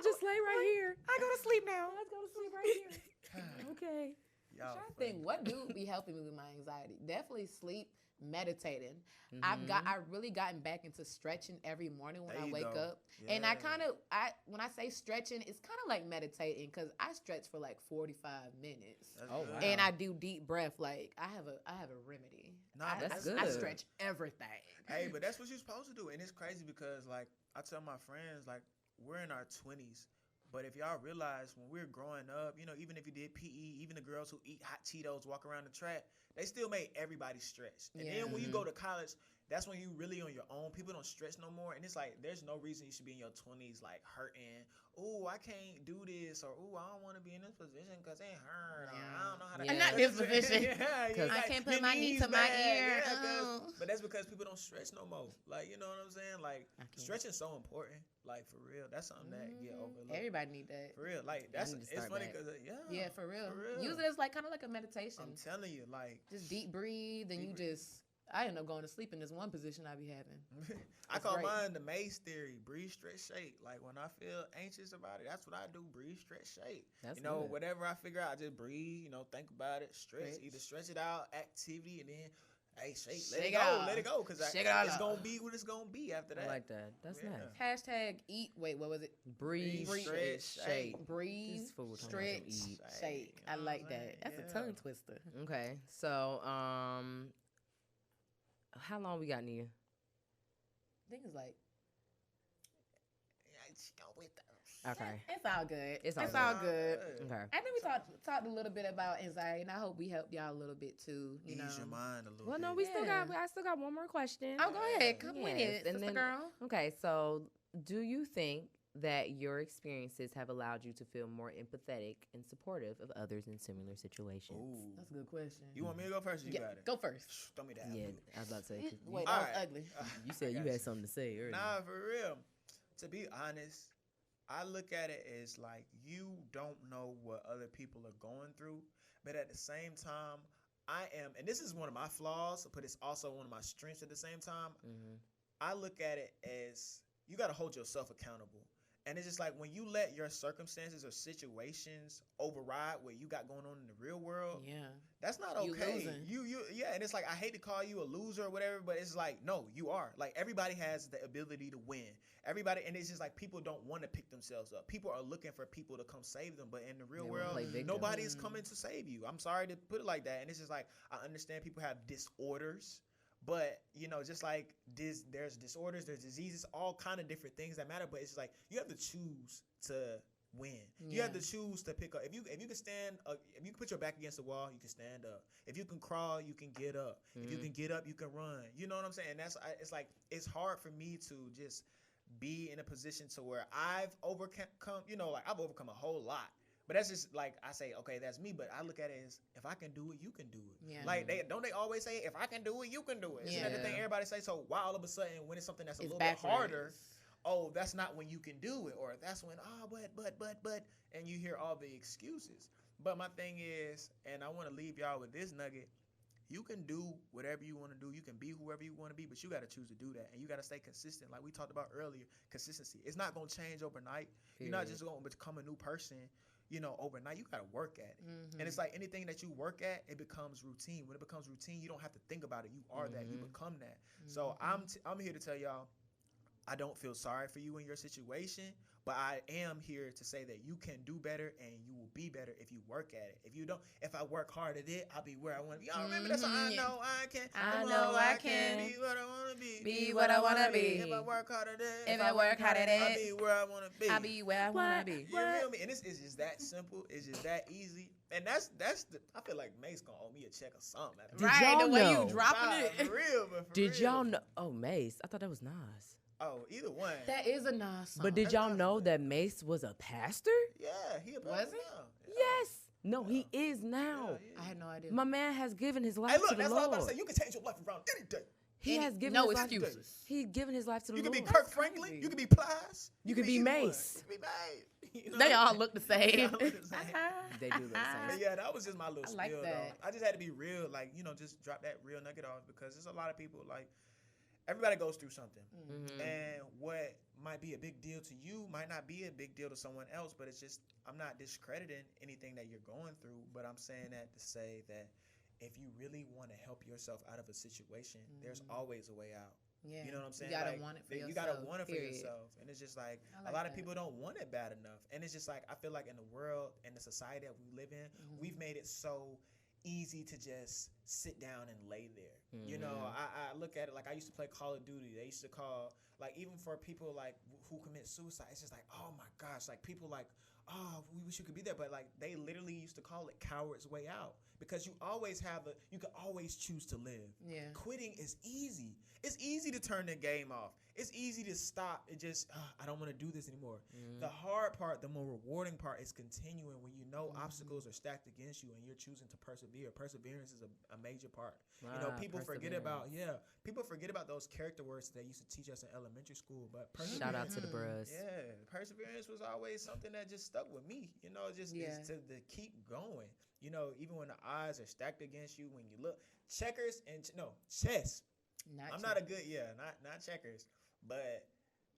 [SPEAKER 1] just lay right here.
[SPEAKER 2] I go to sleep now.
[SPEAKER 1] Let's go to sleep right here. Okay.
[SPEAKER 3] Y'all
[SPEAKER 2] I'm trying to
[SPEAKER 3] funny.
[SPEAKER 2] think what do be helping me with my anxiety. Definitely sleep, meditating.
[SPEAKER 1] Mm-hmm.
[SPEAKER 2] I really gotten back into stretching every morning when
[SPEAKER 3] There
[SPEAKER 2] I
[SPEAKER 3] you
[SPEAKER 2] wake
[SPEAKER 3] go.
[SPEAKER 2] up. And I
[SPEAKER 3] Yeah.
[SPEAKER 2] when I say stretching, it's kind of like meditating because I stretch for like 45 minutes.
[SPEAKER 3] That's
[SPEAKER 1] Oh,
[SPEAKER 3] good.
[SPEAKER 1] wow.
[SPEAKER 2] And I do deep breath. Like I have a remedy.
[SPEAKER 3] Nah,
[SPEAKER 1] that's
[SPEAKER 2] I
[SPEAKER 1] good.
[SPEAKER 2] stretch everything.
[SPEAKER 3] Hey, but that's what you're supposed to do, and it's crazy because like I tell my friends, like we're in our 20s, but if y'all realize when we're growing up, you know, even if you did PE, even the girls who eat hot Cheetos, walk around the track, they still made everybody stretch. And
[SPEAKER 2] Yeah.
[SPEAKER 3] then when you go to college, that's when you really on your own. People don't stretch no more, and it's like there's no reason you should be in your 20s like hurting. Oh, I can't do this, or oh, I don't want to be in this position because it hurt. Or, I don't know how to.
[SPEAKER 1] Yeah.
[SPEAKER 2] I'm not this position.
[SPEAKER 3] Yeah,
[SPEAKER 2] I can't put
[SPEAKER 3] your
[SPEAKER 2] my knee
[SPEAKER 3] knees
[SPEAKER 2] to my
[SPEAKER 3] bad.
[SPEAKER 2] ear.
[SPEAKER 3] Yeah, 'cause-
[SPEAKER 2] Oh.
[SPEAKER 3] but that's because people don't stretch no more. Like, you know what I'm saying? Like,
[SPEAKER 2] I can't.
[SPEAKER 3] stretching's so important. Like, for real, that's something that get overlooked.
[SPEAKER 2] Everybody need that.
[SPEAKER 3] For real, like that's
[SPEAKER 1] need to
[SPEAKER 3] it's
[SPEAKER 1] start
[SPEAKER 3] funny
[SPEAKER 1] back.
[SPEAKER 3] because
[SPEAKER 2] Yeah, for real.
[SPEAKER 3] For real.
[SPEAKER 2] Use it as like kind of like a meditation.
[SPEAKER 3] I'm telling you, like
[SPEAKER 2] Just deep breathe, and
[SPEAKER 3] Deep
[SPEAKER 2] you
[SPEAKER 3] breathe.
[SPEAKER 2] just. I end up going to sleep in this one position I be having.
[SPEAKER 3] I
[SPEAKER 2] That's
[SPEAKER 3] call
[SPEAKER 2] right.
[SPEAKER 3] mine the Mace theory: breathe, stretch, shake. Like when I feel anxious about it, that's what I do: breathe, stretch, shake.
[SPEAKER 1] That's
[SPEAKER 3] you know,
[SPEAKER 1] good.
[SPEAKER 3] whatever I figure out, I just breathe. You know, think about it, stretch.
[SPEAKER 2] Stretch.
[SPEAKER 3] Either stretch it out, activity, and then hey, shake, let
[SPEAKER 2] Shake
[SPEAKER 3] it
[SPEAKER 2] it
[SPEAKER 3] go,
[SPEAKER 2] off.
[SPEAKER 3] let it go, because
[SPEAKER 2] Shake it all
[SPEAKER 3] it's
[SPEAKER 2] off.
[SPEAKER 3] gonna be what it's gonna be after that.
[SPEAKER 1] I like that. That's
[SPEAKER 3] Yeah.
[SPEAKER 1] nice.
[SPEAKER 2] Hashtag eat. Wait, what was it?
[SPEAKER 1] Breathe,
[SPEAKER 3] Breathe,
[SPEAKER 1] stretch,
[SPEAKER 3] stretch,
[SPEAKER 1] shake.
[SPEAKER 2] Breathe,
[SPEAKER 1] This fool talking about some
[SPEAKER 2] stretch,
[SPEAKER 1] eat.
[SPEAKER 2] shake.
[SPEAKER 3] You
[SPEAKER 2] I
[SPEAKER 3] know
[SPEAKER 2] like
[SPEAKER 3] what I'm
[SPEAKER 2] that.
[SPEAKER 3] saying?
[SPEAKER 2] That's
[SPEAKER 3] Yeah.
[SPEAKER 2] a tongue twister.
[SPEAKER 1] Okay, so how long we got, Nia?
[SPEAKER 2] I think it's like
[SPEAKER 1] Okay.
[SPEAKER 2] it's all good.
[SPEAKER 1] It's
[SPEAKER 2] It's
[SPEAKER 1] all
[SPEAKER 2] all good.
[SPEAKER 1] Okay.
[SPEAKER 2] I think we talked a little bit about anxiety, and I hope we helped y'all a little bit too. You know.
[SPEAKER 3] Ease your mind a little
[SPEAKER 1] Well,
[SPEAKER 3] bit.
[SPEAKER 1] no,
[SPEAKER 2] Yeah.
[SPEAKER 1] I still got one more question.
[SPEAKER 2] Oh, go ahead. Come with
[SPEAKER 1] Yes,
[SPEAKER 2] it,
[SPEAKER 1] and
[SPEAKER 2] sister
[SPEAKER 1] then-
[SPEAKER 2] girl.
[SPEAKER 1] Okay, so do you think that your experiences have allowed you to feel more empathetic and supportive of others in similar situations?
[SPEAKER 3] Ooh.
[SPEAKER 2] That's a good question.
[SPEAKER 3] You want me to go first? Or you
[SPEAKER 2] Yeah,
[SPEAKER 3] got it.
[SPEAKER 2] go first.
[SPEAKER 3] Throw me that.
[SPEAKER 1] Yeah,
[SPEAKER 3] alley-oop.
[SPEAKER 1] I was about to say. 'cause
[SPEAKER 2] Wait,
[SPEAKER 1] you,
[SPEAKER 2] that was
[SPEAKER 3] Alright.
[SPEAKER 2] ugly.
[SPEAKER 1] you said
[SPEAKER 3] I
[SPEAKER 1] you
[SPEAKER 3] got
[SPEAKER 1] had something to say earlier.
[SPEAKER 3] Nah, for real. To be honest, I look at it as like you don't know what other people are going through, but at the same time, I am, and this is one of my flaws, but it's also one of my strengths at the same time.
[SPEAKER 1] Mm-hmm.
[SPEAKER 3] I look at it as you got to hold yourself accountable. And it's just like when you let your circumstances or situations override what you got going on in the real world,
[SPEAKER 2] Yeah.
[SPEAKER 3] that's not
[SPEAKER 2] You
[SPEAKER 3] okay.
[SPEAKER 2] losing.
[SPEAKER 3] Yeah, and it's like I hate to call you a loser or whatever, but it's like no, you are. Like everybody has the ability to win. Everybody, and it's just like people don't want to pick themselves up. People are looking for people to come save them, but in the real
[SPEAKER 1] They wanna
[SPEAKER 3] world,
[SPEAKER 1] play victim.
[SPEAKER 3] nobody is
[SPEAKER 2] Mm.
[SPEAKER 3] coming to save you. I'm sorry to put it like that, and it's just like I understand people have disorders. But you know, just like this, there's disorders, there's diseases, all kind of different things that matter. But it's just like you have to choose to win. You have to
[SPEAKER 2] Yeah.
[SPEAKER 3] choose to pick up. If you can stand, if you can put your back against the wall, you can stand up. If you can crawl, you can get up. If you
[SPEAKER 1] Mhm.
[SPEAKER 3] can get up, you can run. You know what I'm saying? It's like it's hard for me to just be in a position to where I've overcome. You know, like I've overcome a whole lot. But that's just like I say, okay, that's me. But I look at it as if I can do it, you can do it.
[SPEAKER 2] Yeah.
[SPEAKER 3] Like they always say, if I can do it, you can do it. Isn't that the thing
[SPEAKER 1] Yeah.
[SPEAKER 3] everybody say? So why all of a sudden when it's something that's a
[SPEAKER 2] It's
[SPEAKER 3] little bit harder,
[SPEAKER 2] backwards.
[SPEAKER 3] oh, that's not when you can do it, or that's when but, and you hear all the excuses. But my thing is, and I want to leave y'all with this nugget. You can do whatever you want to do. You can be whoever you want to be, but you got to choose to do that. And you got to stay consistent. Like we talked about earlier, consistency. It's not going to change overnight. You're not just going to become a new person, overnight. You got to work at it. And it's like anything that you work at, it becomes routine. When it becomes routine, you don't have to think about it. You are that. You become that. So I'm here to tell y'all, I don't feel sorry for you in your situation, but I am here to say that you can do better and you will be better if you work at it. If I work hard at it, I'll be where I want to be. Y'all remember that song? I know I can.
[SPEAKER 2] I know I can.
[SPEAKER 3] Be what I want to be.
[SPEAKER 2] Be what I want to be.
[SPEAKER 3] If I work hard at it.
[SPEAKER 2] If I work hard at it.
[SPEAKER 3] I'll be where I want to be.
[SPEAKER 2] I'll be where I want to be.
[SPEAKER 3] You feel me? And it's just that simple. It's just that easy. And that's I feel like Mace gonna owe me a check or something.
[SPEAKER 2] Right, the way you dropping it.
[SPEAKER 3] For real, but for
[SPEAKER 1] Did
[SPEAKER 3] real.
[SPEAKER 1] y'all know? Oh, Mace. I thought that was Nas.
[SPEAKER 3] Oh, either one.
[SPEAKER 2] That is a Nas song.
[SPEAKER 1] But did y'all know that Mace was a pastor?
[SPEAKER 3] Yeah, he a
[SPEAKER 2] Was
[SPEAKER 3] pastor
[SPEAKER 2] he?
[SPEAKER 3] now. Yeah.
[SPEAKER 1] Yes. No, he is now.
[SPEAKER 2] I had no idea.
[SPEAKER 1] My man has given his life
[SPEAKER 3] Hey, look,
[SPEAKER 1] to the
[SPEAKER 3] that's what I was
[SPEAKER 1] Lord.
[SPEAKER 3] about to say. You can change your life around any day.
[SPEAKER 1] He has given
[SPEAKER 2] no
[SPEAKER 1] his life.
[SPEAKER 2] excuses.
[SPEAKER 1] He's given his life to the
[SPEAKER 3] You can
[SPEAKER 1] Lord.
[SPEAKER 3] be Kirk Franklin. You can be Plies.
[SPEAKER 1] You can be
[SPEAKER 3] either one.
[SPEAKER 1] Mace.
[SPEAKER 3] You can be Mace. You know?
[SPEAKER 2] They all look the
[SPEAKER 3] They
[SPEAKER 2] same.
[SPEAKER 3] all look the same.
[SPEAKER 1] They do look the
[SPEAKER 3] But
[SPEAKER 1] same.
[SPEAKER 3] yeah, that was just my little
[SPEAKER 2] I like
[SPEAKER 3] spiel,
[SPEAKER 2] that.
[SPEAKER 3] though. I just had to be real, like, just drop that real nugget off because there's a lot of people, like, everybody goes through something. And what might be a big deal to you might not be a big deal to someone else, but it's just, I'm not discrediting anything that you're going through, but I'm saying that to say that if you really want to help yourself out of a situation, there's always a way out.
[SPEAKER 2] Yeah.
[SPEAKER 3] You know what I'm saying?
[SPEAKER 2] You gotta
[SPEAKER 3] Like,
[SPEAKER 2] want it for yourself.
[SPEAKER 3] You gotta want it for
[SPEAKER 2] period.
[SPEAKER 3] yourself. And it's just like,
[SPEAKER 2] I like
[SPEAKER 3] a lot of
[SPEAKER 2] that.
[SPEAKER 3] people don't want it bad enough. And it's just like, I feel like in the world and the society that we live in, we've made it so easy to just sit down and lay there. You know, I look at it like I used to play Call of Duty. They used to call, like, even for people like who commit suicide, it's just like, oh my gosh, like people like, oh, we wish you could be there. But like they literally used to call it coward's way out because you can always choose to live.
[SPEAKER 2] Yeah.
[SPEAKER 3] Quitting is easy. It's easy to turn the game off. It's easy to stop. It just, I don't want to do this anymore. The hard part, the more rewarding part is continuing when you know obstacles are stacked against you and you're choosing to persevere. Perseverance is a major part. People forget about, people forget about those character words that they used to teach us in elementary school. But
[SPEAKER 1] Shout out to the bros.
[SPEAKER 3] yeah, perseverance was always something that just stuck with me. Just is to keep going. Even when the odds are stacked against you, when you look chess. I'm not a good, not checkers, but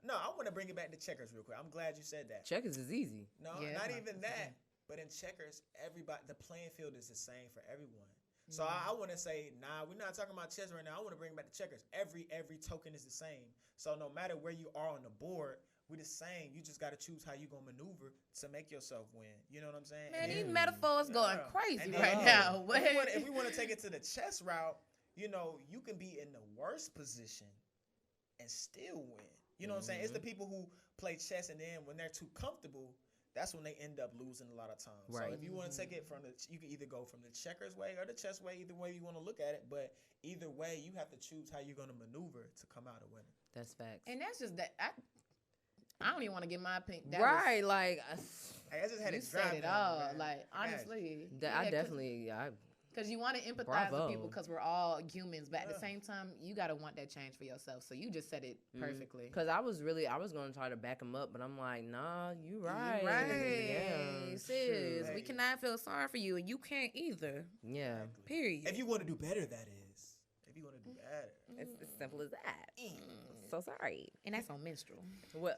[SPEAKER 3] no, I want to bring it back to checkers real quick. I'm glad you said that.
[SPEAKER 1] Checkers is easy.
[SPEAKER 3] No, not even that. But in checkers, the playing field is the same for everyone. So I want to say, nah, we're not talking about chess right now. I want to bring it back to checkers. Every token is the same. So no matter where you are on the board, we're the same. You just got to choose how you going to maneuver to make yourself win. You know what I'm saying?
[SPEAKER 2] Man, these metaphors going crazy
[SPEAKER 3] And
[SPEAKER 2] right now.
[SPEAKER 3] If we want to take it to the chess route, you can be in the worst position and still win. You know what I'm saying? It's the people who play chess and then when they're too comfortable, that's when they end up losing a lot of times.
[SPEAKER 1] Right.
[SPEAKER 3] So if you want to take it you can either go from the checkers way or the chess way, either way you want to look at it. But either way, you have to choose how you're going to maneuver to come out a winner.
[SPEAKER 1] That's facts.
[SPEAKER 2] And that's just that. I don't even want to get my opinion.
[SPEAKER 1] I
[SPEAKER 3] just had
[SPEAKER 2] You
[SPEAKER 3] it
[SPEAKER 2] said it
[SPEAKER 3] driving,
[SPEAKER 2] all.
[SPEAKER 3] man.
[SPEAKER 2] Like, honestly.
[SPEAKER 1] I definitely.
[SPEAKER 2] Because you want to empathize with people because we're all humans. But at the same time, you got to want that change for yourself. So you just said it perfectly.
[SPEAKER 1] Because I was going to try to back him up, but I'm like, nah, you right.
[SPEAKER 2] You right.
[SPEAKER 1] Yeah,
[SPEAKER 2] Sis,
[SPEAKER 3] Hey.
[SPEAKER 2] we cannot feel sorry for you, and you can't either.
[SPEAKER 1] Yeah.
[SPEAKER 2] Period.
[SPEAKER 3] If you want to do better, that is. If you want to do better.
[SPEAKER 1] It's as simple as that. So sorry.
[SPEAKER 2] And that's on menstrual.
[SPEAKER 1] Well,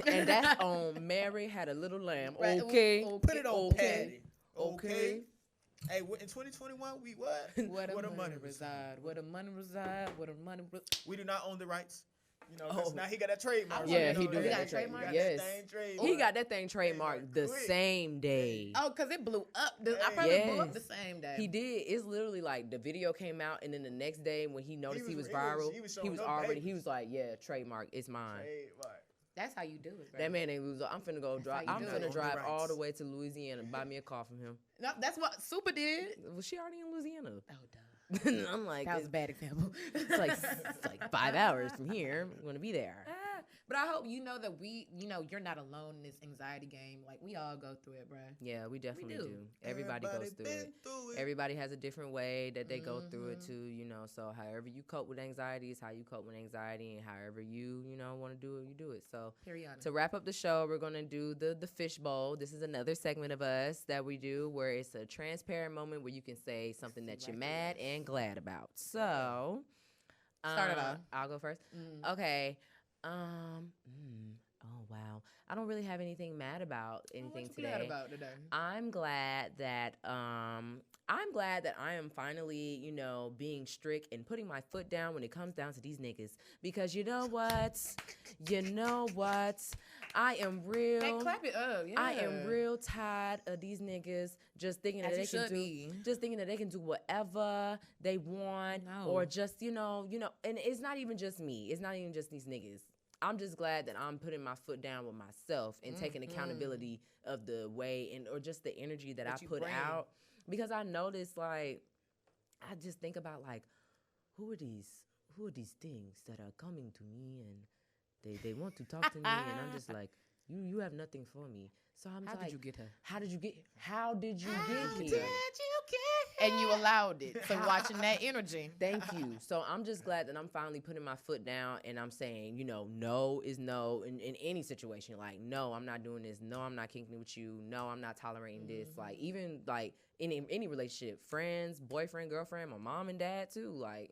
[SPEAKER 1] and that's on Mary Had a Little Lamb.
[SPEAKER 2] Right.
[SPEAKER 1] Okay.
[SPEAKER 3] Put it on Patty.
[SPEAKER 1] Okay.
[SPEAKER 3] Hey, in 2021, we what?
[SPEAKER 2] Where the money reside. Where the money reside. Where the money
[SPEAKER 3] We do not own the rights. 'Cause now he got that trademark.
[SPEAKER 1] Yeah, he do
[SPEAKER 2] He
[SPEAKER 1] got
[SPEAKER 2] got
[SPEAKER 1] a
[SPEAKER 2] a trademark?
[SPEAKER 1] Yes.
[SPEAKER 3] Trademark.
[SPEAKER 1] He got that thing trademarked the
[SPEAKER 3] Quick.
[SPEAKER 1] same day.
[SPEAKER 2] Oh, because it blew up. I probably blew up
[SPEAKER 1] Yes.
[SPEAKER 2] the same day.
[SPEAKER 1] He did. It's literally like the video came out, and then the next day when he noticed he was viral,
[SPEAKER 3] he was
[SPEAKER 1] he
[SPEAKER 3] showing
[SPEAKER 1] was
[SPEAKER 3] up
[SPEAKER 1] already.
[SPEAKER 3] babies.
[SPEAKER 1] He was like, "Yeah, trademark, it's mine."
[SPEAKER 3] Trademark.
[SPEAKER 2] That's how you do it, bro.
[SPEAKER 1] That man ain't lose. I'm finna go drive.
[SPEAKER 2] how
[SPEAKER 1] I'm
[SPEAKER 2] you do
[SPEAKER 1] finna
[SPEAKER 2] it.
[SPEAKER 1] drive
[SPEAKER 3] Own the
[SPEAKER 1] all the
[SPEAKER 3] rights.
[SPEAKER 1] way to Louisiana and buy me a car from him.
[SPEAKER 2] No, that's what Super did.
[SPEAKER 1] Was she already in Louisiana?
[SPEAKER 2] Oh, duh.
[SPEAKER 1] I'm like,
[SPEAKER 2] That was a bad example.
[SPEAKER 1] it's like 5 hours from here. I'm gonna be there.
[SPEAKER 2] But I hope you know that you're not alone in this anxiety game. Like, we all go through it, bruh.
[SPEAKER 1] Yeah, we definitely do. Everybody goes through it. Everybody has a different way that they go through it too, So however you cope with anxiety is how you cope with anxiety, and however you want to do it, you do it. So to wrap up the show, we're going to do the fish bowl. This is another segment of us that we do where it's a transparent moment where you can say something that you're mad and glad about. So
[SPEAKER 2] start it off.
[SPEAKER 1] I'll go first. Okay. Oh wow, I don't really have anything mad about anything today.
[SPEAKER 2] Glad about today?
[SPEAKER 1] I'm glad that I am finally, being strict and putting my foot down when it comes down to these niggas. Because you know what? I am real.
[SPEAKER 2] Hey, clap it up. Yeah.
[SPEAKER 1] I am real tired of these niggas just thinking that they can do whatever they want, or just and it's not even just me. It's not even just these niggas. I'm just glad that I'm putting my foot down with myself and taking accountability of the way or just the energy that I put out. Because I noticed, like, I just think about, like, who are these things that are coming to me and they want to talk to me, and I'm just like, you have nothing for me. So I'm
[SPEAKER 2] How
[SPEAKER 1] like,
[SPEAKER 2] did you get her?
[SPEAKER 1] How did you get here?
[SPEAKER 2] And you allowed it. So watching that energy.
[SPEAKER 1] Thank you. So I'm just glad that I'm finally putting my foot down and I'm saying, no is no in any situation. Like, no, I'm not doing this. No, I'm not kicking with you. No, I'm not tolerating this. Like, even like in any relationship, friends, boyfriend, girlfriend, my mom and dad too. Like,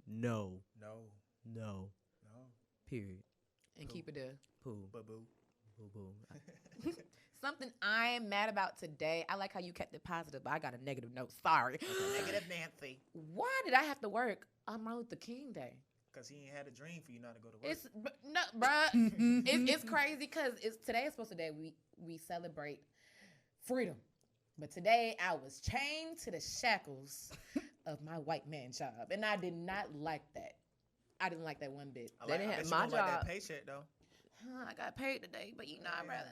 [SPEAKER 1] No. Period.
[SPEAKER 2] And keep it there.
[SPEAKER 1] Poo.
[SPEAKER 3] Boo.
[SPEAKER 1] Boo.
[SPEAKER 2] Something I'm mad about today. I like how you kept it positive, but I got a negative note. Sorry.
[SPEAKER 3] Negative Nancy.
[SPEAKER 2] Why did I have to work on Martin Luther King Day?
[SPEAKER 3] Because he ain't had a dream for you not to go to work.
[SPEAKER 2] It's crazy because today is supposed to be we celebrate freedom. But today I was chained to the shackles of my white man job. And I did not like that. I didn't like that one bit.
[SPEAKER 3] I bet my job. Like that paycheck though.
[SPEAKER 2] I got paid today, but I'd rather.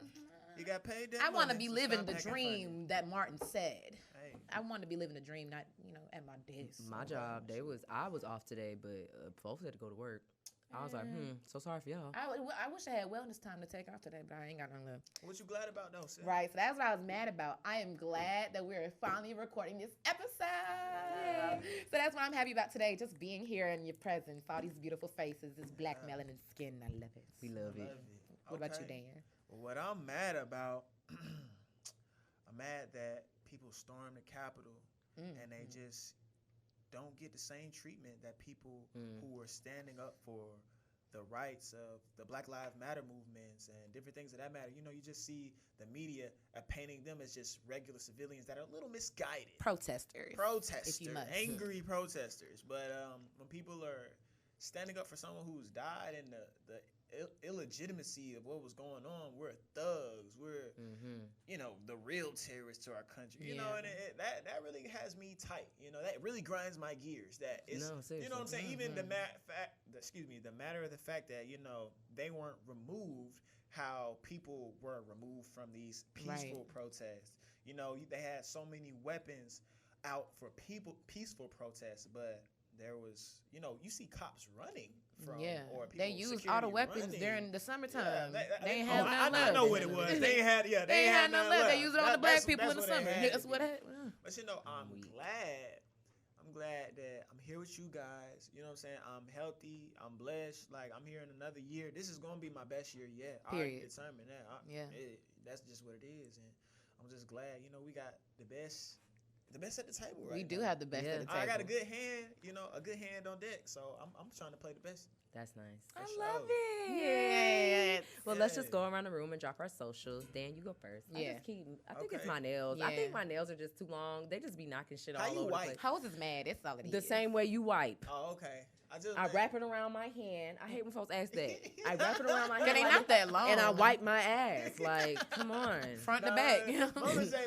[SPEAKER 3] You got paid that
[SPEAKER 2] I want to be
[SPEAKER 3] so
[SPEAKER 2] living the dream that Martin said.
[SPEAKER 3] Hey.
[SPEAKER 2] I want to be living the dream, not at my desk.
[SPEAKER 1] My job, I was off today, but folks had to go to work. I was like, so sorry for y'all.
[SPEAKER 2] I wish I had wellness time to take off today, but I ain't got none left.
[SPEAKER 3] What you glad about though, sis?
[SPEAKER 2] Right, so that's what I was mad about. I am glad that we're finally recording this episode. So that's what I'm happy about today, just being here in your presence, all these beautiful faces, this black melanin skin. I love it.
[SPEAKER 1] We love it.
[SPEAKER 2] What about you, Dan?
[SPEAKER 3] What I'm mad about, I'm mad that people storm the Capitol and they just don't get the same treatment that people who are standing up for the rights of the Black Lives Matter movements and different things of that matter. You just see the media painting them as just regular civilians that are a little misguided.
[SPEAKER 2] Protesters,
[SPEAKER 3] if you must. Angry protesters. But when people are standing up for someone who's died and the illegitimacy of what was going on, we're thugs. We're, the real terrorists to our country. And that really has me tight. That really grinds my gears. That is, you know what I'm saying? Even the matter of the fact that they weren't removed how people were removed from these peaceful protests. They had so many weapons out for peaceful protests, but there was, you see cops running from, or people,
[SPEAKER 2] they used all the weapons during the summertime. They ain't had none left.
[SPEAKER 3] I know what it was. They ain't had none left.
[SPEAKER 2] They used it on the black people in the summer. That's what happened.
[SPEAKER 3] But I'm glad that I'm here with you guys. You know what I'm saying? I'm healthy. I'm blessed. Like, I'm here in another year. This is gonna be my best year yet. I determined that. That's just what it is, and I'm just glad. We got the best at the table right now.
[SPEAKER 2] We do have the best at the table.
[SPEAKER 3] I got a good hand, a good hand on deck. So I'm trying to play the best.
[SPEAKER 1] That's nice.
[SPEAKER 2] I love it.
[SPEAKER 1] Well, let's just go around the room and drop our socials. Dan, you go first. I think it's my nails. I think my nails are just too long. They just be knocking shit all over the place.
[SPEAKER 2] Hose is mad. That's all it is.
[SPEAKER 1] The same way you wipe.
[SPEAKER 3] Oh, okay.
[SPEAKER 1] I wrap it around my hand. I hate when folks ask that. I wrap it around my hand.
[SPEAKER 2] They not that long.
[SPEAKER 1] And I wipe my ass. Like, come on.
[SPEAKER 2] Front to back.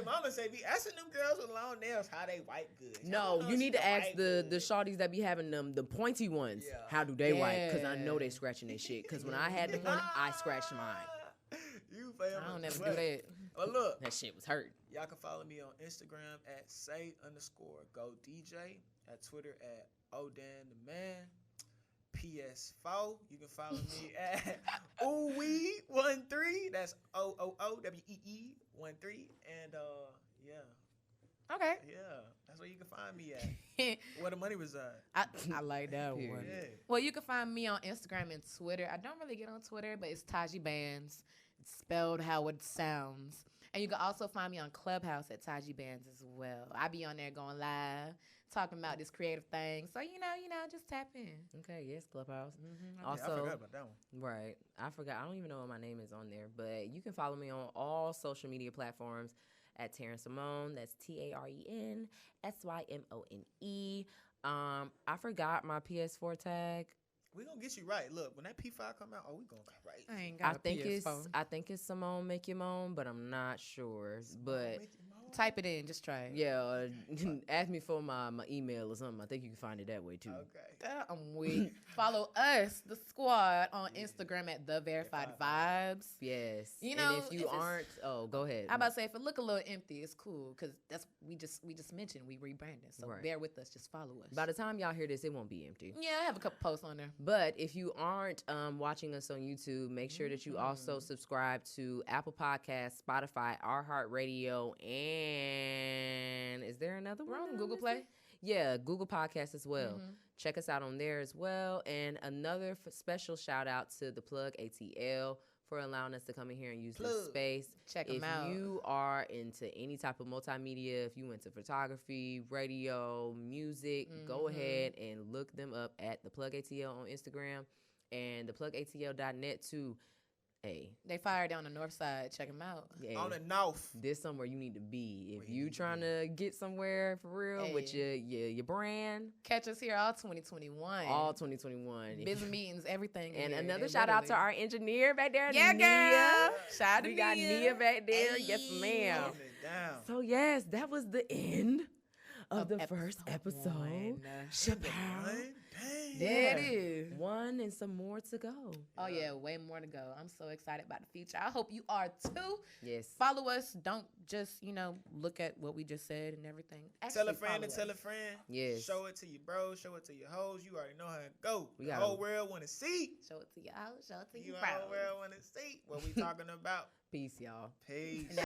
[SPEAKER 3] Mama say, be asking them girls with long nails how they wipe good.
[SPEAKER 1] No, you need to ask the shorties that be having the pointy ones. Yeah. How do they wipe? Because I know they scratching their shit. Because when I had the one, I scratched mine.
[SPEAKER 2] I don't never do that.
[SPEAKER 3] But look.
[SPEAKER 1] That shit was hurt.
[SPEAKER 3] Y'all can follow me on Instagram at say_go DJ. At Twitter at ODanTheMan. PS4. You can follow me at OOWee13. That's OOOWEE13. And yeah.
[SPEAKER 2] Okay.
[SPEAKER 3] Yeah. That's where you can find me at. Where the money reside.
[SPEAKER 2] I like that one.
[SPEAKER 3] Yeah.
[SPEAKER 2] Well, you can find me on Instagram and Twitter. I don't really get on Twitter, but it's Tahji-Bands. It's spelled how it sounds. And you can also find me on Clubhouse at Tahji-Bands as well. I be on there going live, talking about this creative thing. So, just tap in.
[SPEAKER 1] Okay, yes, Clubhouse.
[SPEAKER 2] Mm-hmm.
[SPEAKER 1] Also,
[SPEAKER 3] I forgot about that one.
[SPEAKER 1] Right. I forgot. I don't even know what my name is on there, but you can follow me on all social media platforms at Taren Symone. That's TarenSymone. I forgot my PS4 tag.
[SPEAKER 3] We gonna get you right. Look, when that P5 come out, we gonna come right.
[SPEAKER 2] I ain't got
[SPEAKER 1] I think it's Simone Make Your Moan, but I'm not sure. But
[SPEAKER 2] type it in, just try it.
[SPEAKER 1] yeah, ask me for my email or something. I think you can find it that way too.
[SPEAKER 3] Okay.
[SPEAKER 2] I'm weak. Follow us, the squad, on Instagram at The Verified Vibes.
[SPEAKER 1] Yes.
[SPEAKER 2] And
[SPEAKER 1] if you aren't, go ahead.
[SPEAKER 2] I about to say, if it look a little empty, it's cool because that's we just mentioned we rebranded. So bear with us, just follow us.
[SPEAKER 1] By the time y'all hear this, it won't be empty.
[SPEAKER 2] Yeah, I have a couple posts on there.
[SPEAKER 1] But if you aren't watching us on YouTube, make sure that you also subscribe to Apple Podcasts, Spotify, iHeartRadio, and is there another one?
[SPEAKER 2] We're on Google Play.
[SPEAKER 1] Yeah, Google Podcasts as well. Check us out on there as well. And another special shout out to the Plug ATL for allowing us to come in here and use this space.
[SPEAKER 2] Check them out.
[SPEAKER 1] If you are into any type of multimedia, if you into photography, radio, music, go ahead and look them up at the Plug ATL on Instagram and theplugatl.net too. Hey,
[SPEAKER 2] they fired down the north side. Check them out.
[SPEAKER 1] Hey,
[SPEAKER 3] on the north.
[SPEAKER 1] This somewhere you need to be. If you trying to get somewhere for real with your brand.
[SPEAKER 2] Catch us here all 2021.
[SPEAKER 1] All 2021.
[SPEAKER 2] Busy meetings, everything.
[SPEAKER 1] And another shout out to our engineer back there, Nia.
[SPEAKER 2] Girl. Shout out to
[SPEAKER 1] We got Nia back there. Yes, ma'am. So yes, that was the end of the first episode. Chappelle.
[SPEAKER 2] There it is.
[SPEAKER 1] One and some more to go.
[SPEAKER 2] Oh, yeah, way more to go. I'm so excited about the future. I hope you are too.
[SPEAKER 1] Yes.
[SPEAKER 2] Follow us. Don't just, look at what we just said and everything.
[SPEAKER 3] Actually, tell a friend to tell a friend.
[SPEAKER 1] Yes.
[SPEAKER 3] Show it to your bros. Show it to your hoes. You already know how it go.
[SPEAKER 1] The
[SPEAKER 3] whole world want to see.
[SPEAKER 2] Show it to your hoes. Show it to your
[SPEAKER 3] bros.
[SPEAKER 2] bros.
[SPEAKER 3] The whole world want to see what we talking about.
[SPEAKER 1] Peace, y'all.
[SPEAKER 3] Peace.